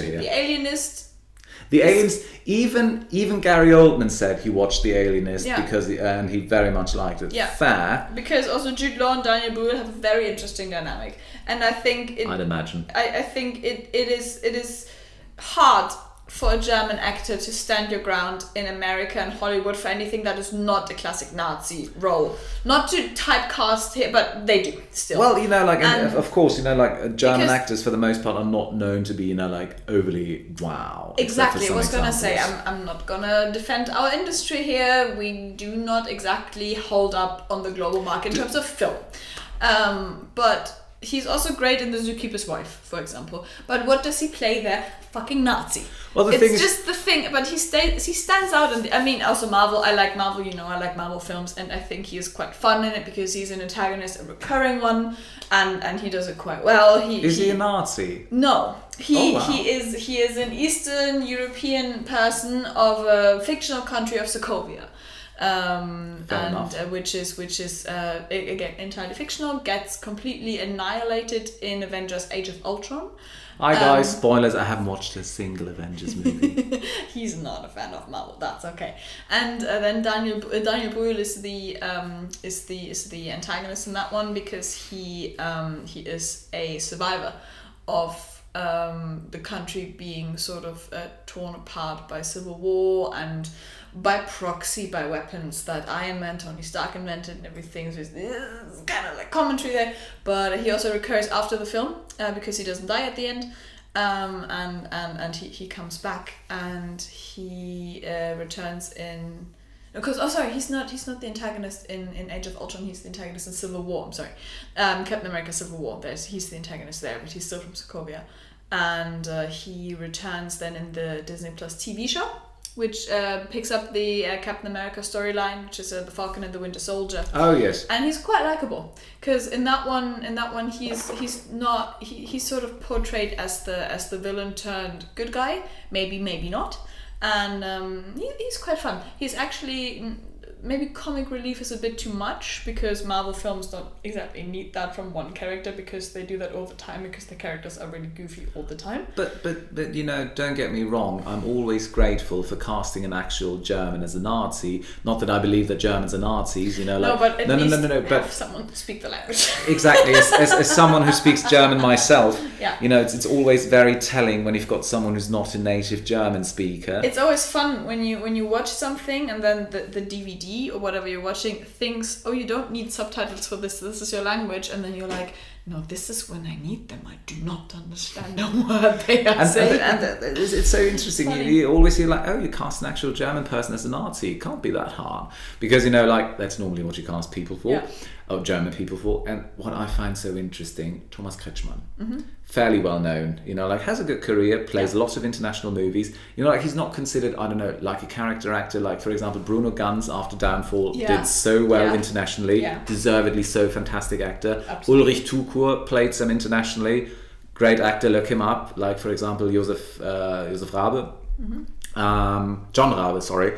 The Aliens. Even Gary Oldman said he watched The Alienist because he very much liked it. Yeah. Fair. Because also Jude Law and Daniel Brühl have a very interesting dynamic, and I think I'd imagine. I think it is hard for a German actor to stand your ground in America and Hollywood for anything that is not a classic Nazi role. Not to typecast here, but they do still. Well, you know, like, and of course, you know, like, German actors for the most part are not known to be, you know, like, overly wow. Exactly. I was gonna say, I'm not gonna defend our industry here. We do not exactly hold up on the global market in terms of film, but. He's also great in The Zookeeper's Wife, for example. But what does he play there? Fucking Nazi. Well, it's just the thing. But he stands out. And I mean, also Marvel. I like Marvel. You know, I like Marvel films, and I think he is quite fun in it because he's an antagonist, a recurring one, and he does it quite well. Is he a Nazi? No. He is an Eastern European person of a fictional country of Sokovia. Which is again entirely fictional, gets completely annihilated in Avengers Age of Ultron. Hi guys, spoilers, I haven't watched a single Avengers movie. He's not a fan of Marvel, that's okay. And then Daniel Brühl is the antagonist in that one because he is a survivor of the country being sort of torn apart by civil war and by proxy by weapons that Iron Man, Tony Stark invented and everything. So it's kind of like commentary there. But he also recurs after the film because he doesn't die at the end. And he comes back and he returns in... Because he's not the antagonist in Age of Ultron. He's the antagonist in Civil War. I'm sorry, Captain America: Civil War. He's the antagonist there, but he's still from Sokovia, and he returns then in the Disney Plus TV show, which picks up the Captain America storyline, which is the Falcon and the Winter Soldier. Oh yes. And he's quite likable because in that one he's sort of portrayed as the villain turned good guy, maybe not, and he's quite fun. He's actually. Maybe comic relief is a bit too much because Marvel films don't exactly need that from one character because they do that all the time because the characters are really goofy all the time. But you know, don't get me wrong, I'm always grateful for casting an actual German as a Nazi. Not that I believe that Germans are Nazis, you know, like no, but at least but have someone speak the language. Exactly, as someone who speaks German myself, yeah. You know, it's always very telling when you've got someone who's not a native German speaker. It's always fun when you watch something and then the DVD or whatever you're watching thinks, oh, you don't need subtitles for this is your language, and then you're like, no, this is when I need them. I do not understand a word they are saying. And it's so interesting. You always hear like, oh, you cast an actual German person as a Nazi. It can't be that hard. Because, you know, like, that's normally what you cast people for, or German people for. And what I find so interesting, Thomas Kretschmann, fairly well known, you know, like, has a good career, plays lots of international movies. You know, like, he's not considered, I don't know, like a character actor. Like, for example, Bruno Ganz after Downfall did so well internationally, deservedly so, fantastic actor. Absolutely. Ulrich Tukur played some internationally, great actor, look him up, like for example Josef Rabe, John Rabe, sorry,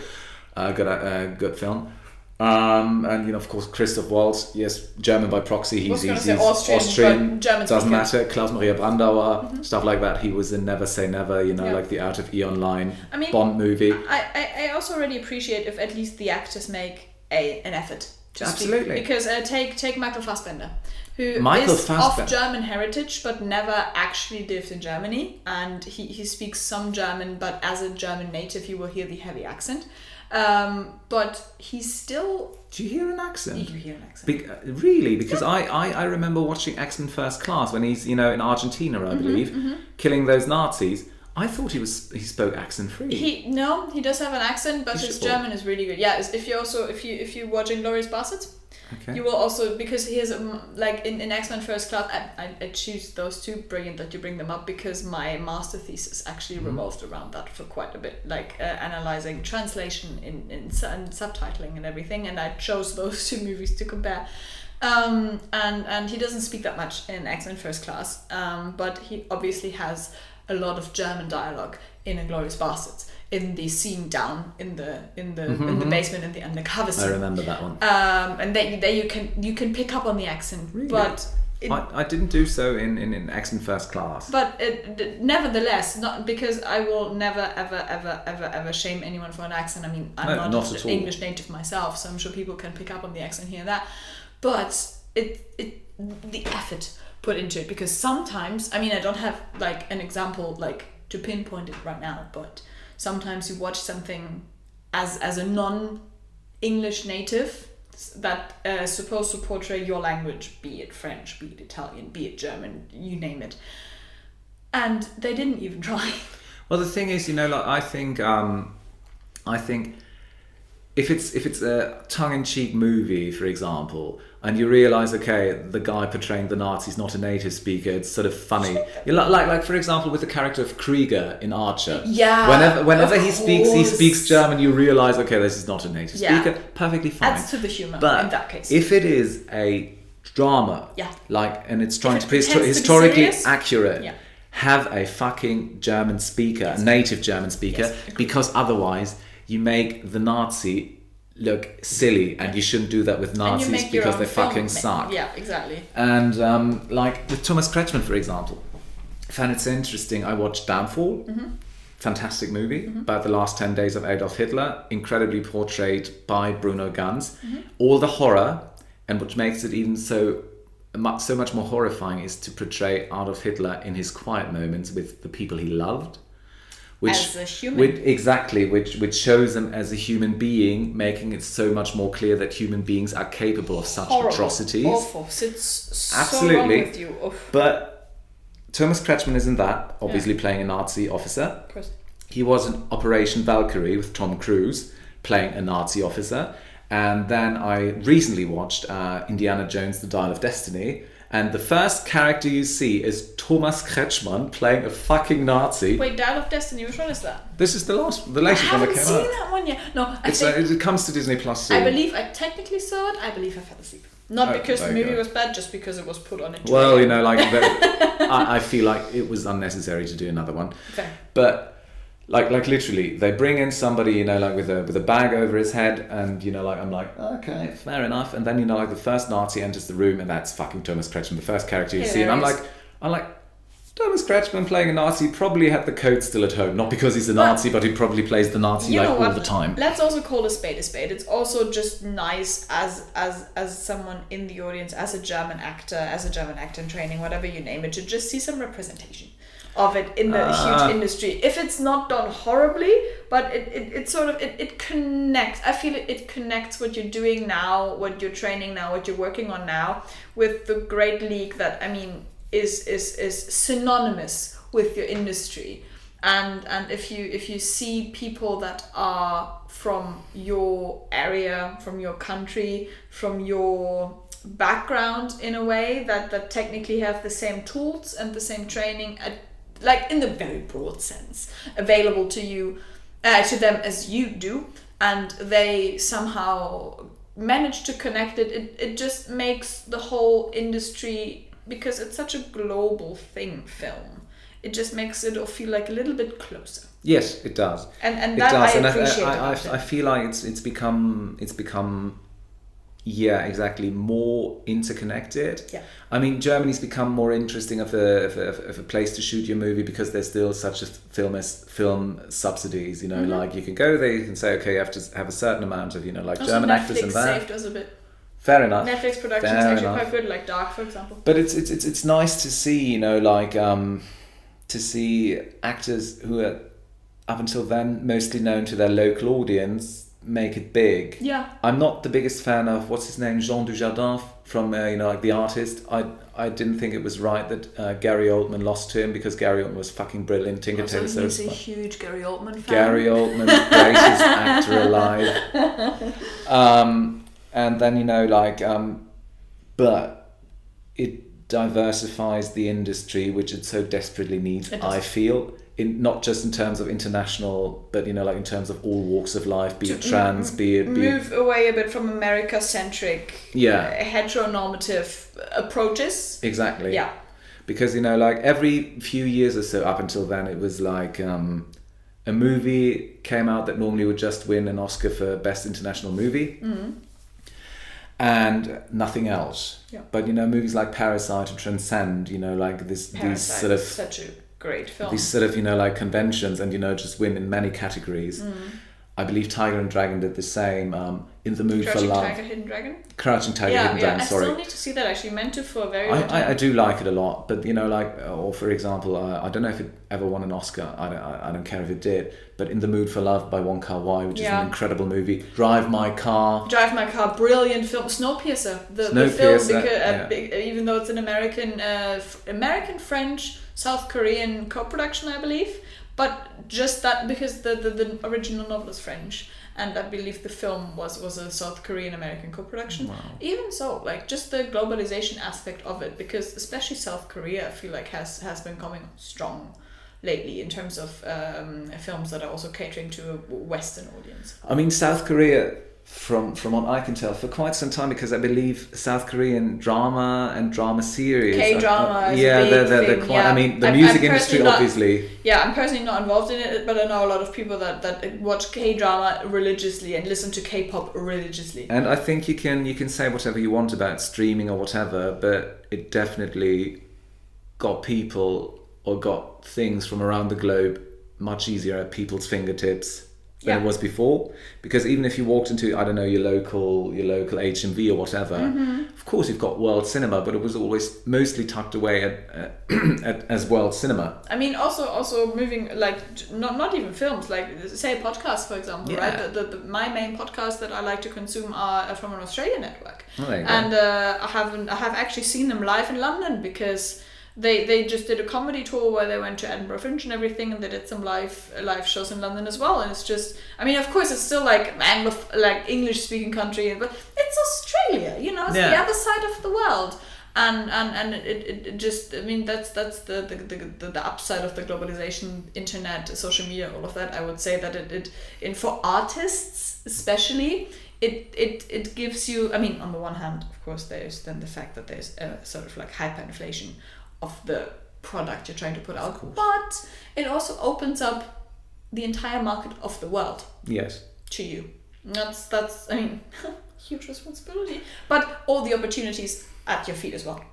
good film, and you know, of course, Christoph Waltz, yes, German by proxy, he's Austrian, German doesn't matter, Klaus Maria Brandauer, stuff like that. He was in Never Say Never, you know, like the Out of Eon line, Bond movie. I also really appreciate if at least the actors make an effort to Absolutely. speak, because take Michael Fassbender, who is of German heritage but never actually lived in Germany, and he speaks some German, but as a German native you will hear the heavy accent, but he's still... Do you hear an accent? You hear an accent. Really? Because I remember watching X-Men First Class when he's, you know, in Argentina, I believe, killing those Nazis. I thought he spoke accent free. He does have an accent, but his German is really good. Yeah, if you watch Inglourious Basterds, you will also, because he has like in X-Men First Class, I choose those two. Brilliant that you bring them up, because my master thesis actually revolved around that for quite a bit, like analyzing translation and subtitling and everything, and I chose those two movies to compare. And he doesn't speak that much in X-Men First Class, but he obviously has a lot of German dialogue in Inglourious Basterds, in the scene down in the basement, in the undercover scene. I remember that one. And there you can pick up on the accent, really? But I didn't do so in X-Men First Class. But nevertheless, not because I will never ever shame anyone for an accent. I mean, I'm not an English native myself, so I'm sure people can pick up on the accent here and there. But the effort put into it, because sometimes, I mean, I don't have like an example like to pinpoint it right now, but sometimes you watch something as a non-English native that is supposed to portray your language, be it French, be it Italian, be it German, you name it, and they didn't even try. Well, the thing is, you know, like I think if it's a tongue-in-cheek movie, for example, and you realise, okay, the guy portraying the Nazi's not a native speaker, it's sort of funny. You like for example, with the character of Krieger in Archer. Yeah. Whenever he speaks German, you realise, okay, this is not a native speaker. Perfectly fine. Adds to the humour in that case. If it is a drama, and it's trying to be historically accurate, have a fucking German speaker, a native German speaker, because otherwise you make the Nazi look silly, and you shouldn't do that with Nazis because they fucking suck. Yeah, exactly. And like with Thomas Kretschmann, for example, I found it so interesting. I watched Downfall, fantastic movie about the last 10 days of Adolf Hitler, incredibly portrayed by Bruno Ganz. All the horror, and what makes it even so much more horrifying is to portray Adolf Hitler in his quiet moments with the people he loved. As a human. Which shows him as a human being, making it so much more clear that human beings are capable of such atrocities. Awful. It's absolutely. So wrong with you. Oof. But Thomas Kretschmann is in that, obviously playing a Nazi officer. Of course. He was in Operation Valkyrie with Tom Cruise, playing a Nazi officer. And then I recently watched Indiana Jones: The Dial of Destiny, And the first character you see is Thomas Kretschmann playing a fucking Nazi. Wait, Dial of Destiny, which one is that? This is the latest one that came out. I haven't seen that one yet. No, It comes to Disney Plus soon. I believe I technically saw it. I believe I fell asleep. Not because the movie was bad, just because it was put on a trailer. Well, I feel like it was unnecessary to do another one. Fair. But like literally, they bring in somebody, with a bag over his head, and I'm like, okay, fair enough. And then the first Nazi enters the room, and that's fucking Thomas Kretschmann, the first character you see, and I'm like, Thomas Kretschmann playing a Nazi probably had the coat still at home, not because he's a Nazi, but he probably plays the Nazi all the time. Let's also call a spade a spade. It's also just nice as someone in the audience, as a German actor in training, whatever you name it, to just see some representation of it in the huge industry. If it's not done horribly, but it sort of connects. I feel it connects what you're doing now, what you're training now, what you're working on now, with the great league that is synonymous with your industry. And if you see people that are from your area, from your country, from your background in a way that technically have the same tools and the same training, in the very broad sense, available to you, to them as you do, and they somehow manage to connect it just makes the whole industry, because it's such a global film, it just makes it all feel like a little bit closer. Yes, it does. And that does. I appreciate I feel like it's become exactly more interconnected. Yeah. I mean, Germany's become more interesting of a place to shoot your movie, because there's still such a film as film subsidies. Like you can go there, you can say, okay, you have to have a certain amount of also German Netflix actors in there. saved us a bit. Fair enough. Netflix productions are actually quite good, like Dark, for example. But it's nice to see, to see actors who are up until then mostly known to their local audience make it big. Yeah. I'm not the biggest fan of what's his name, Jean Dujardin from The Artist. I didn't think it was right that Gary Oldman lost to him, because Gary Oldman was fucking brilliant. Tinker Tailor Soldier. He's a huge Gary Oldman fan. Gary Oldman, greatest actor alive. And then but it diversifies the industry, which it so desperately needs. I feel. Not just in terms of international, but in terms of all walks of life, be it trans, be it move away a bit from America-centric, heteronormative approaches. Exactly. Yeah. Because every few years or so up until then, it was a movie came out that normally would just win an Oscar for Best International Movie. Mm-hmm. And nothing else. Yeah. But movies like Parasite and Transcend, these sort of such a great film. These sort of conventions, and just win in many categories. I believe Tiger and Dragon did the same. In the Mood for Love. Tiger, Hidden Dragon? Crouching Tiger, Hidden Dragon. Sorry. I still need to see that. Actually, meant to for a very long time. I do like it a lot, but or for example, I don't know if it ever won an Oscar. I don't care if it did. But In the Mood for Love by Wong Kar-wai, which is an incredible movie. Drive My Car, brilliant film. Snowpiercer, the film, because even though it's an American French South Korean co-production, I believe. But just that, because the original novel is French, and I believe the film was a South Korean American co-production. Wow. Even so, just the globalization aspect of it, because especially South Korea, I feel like has been coming strong lately in terms of films that are also catering to a Western audience. I mean, South Korea, from what I can tell, for quite some time, because I believe South Korean drama and drama series, K-drama is a big they're thing. quite, I mean, the music industry, obviously. Yeah, I'm personally not involved in it, but I know a lot of people that watch K-drama religiously and listen to K-pop religiously. And I think you can say whatever you want about streaming or whatever, but it definitely got people or got things from around the globe much easier at people's fingertips than it was before. Because even if you walked into, I don't know, your local HMV or whatever, of course you've got world cinema, but it was always mostly tucked away at as world cinema. I mean, also moving, not even films, say a podcast, for example, right? My main podcasts that I like to consume are from an Australian network. Oh, there you go. And I have actually seen them live in London, because They just did a comedy tour where they went to Edinburgh Fringe and everything, and they did some live shows in London as well. And it's just, I mean, of course, it's still English speaking country, but it's Australia, it's the other side of the world. and it just, I mean, that's the upside of the globalization, internet, social media, all of that. I would say that and for artists especially, it gives you, I mean, on the one hand, of course, there's then the fact that there's a sort of like hyperinflation of the product you're trying to put out, but it also opens up the entire market of the world. Yes. To you. That's I mean, huge responsibility, but all the opportunities at your feet as well.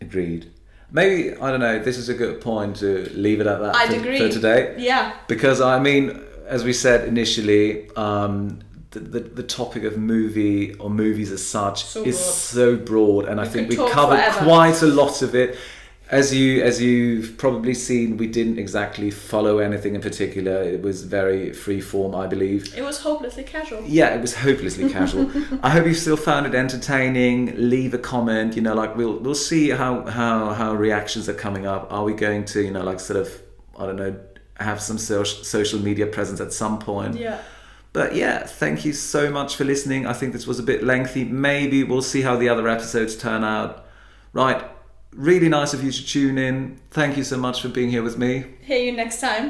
Agreed. Maybe, I don't know, this is a good point to leave it at that for today. Yeah. Because, I mean, as we said initially, the topic of movie or movies as such is so broad, and I think we covered quite a lot of it. As you've probably seen, we didn't exactly follow anything in particular. It was very free form, I believe. It was hopelessly casual. Yeah, it was hopelessly casual. I hope you still found it entertaining. Leave a comment. You know, like we'll see how reactions are coming up. Are we going to, you know, like sort of, I don't know, have some social media presence at some point? Yeah. But yeah, thank you so much for listening. I think this was a bit lengthy. Maybe we'll see how the other episodes turn out. Right. Really nice of you to tune in. Thank you so much for being here with me. Hear you next time.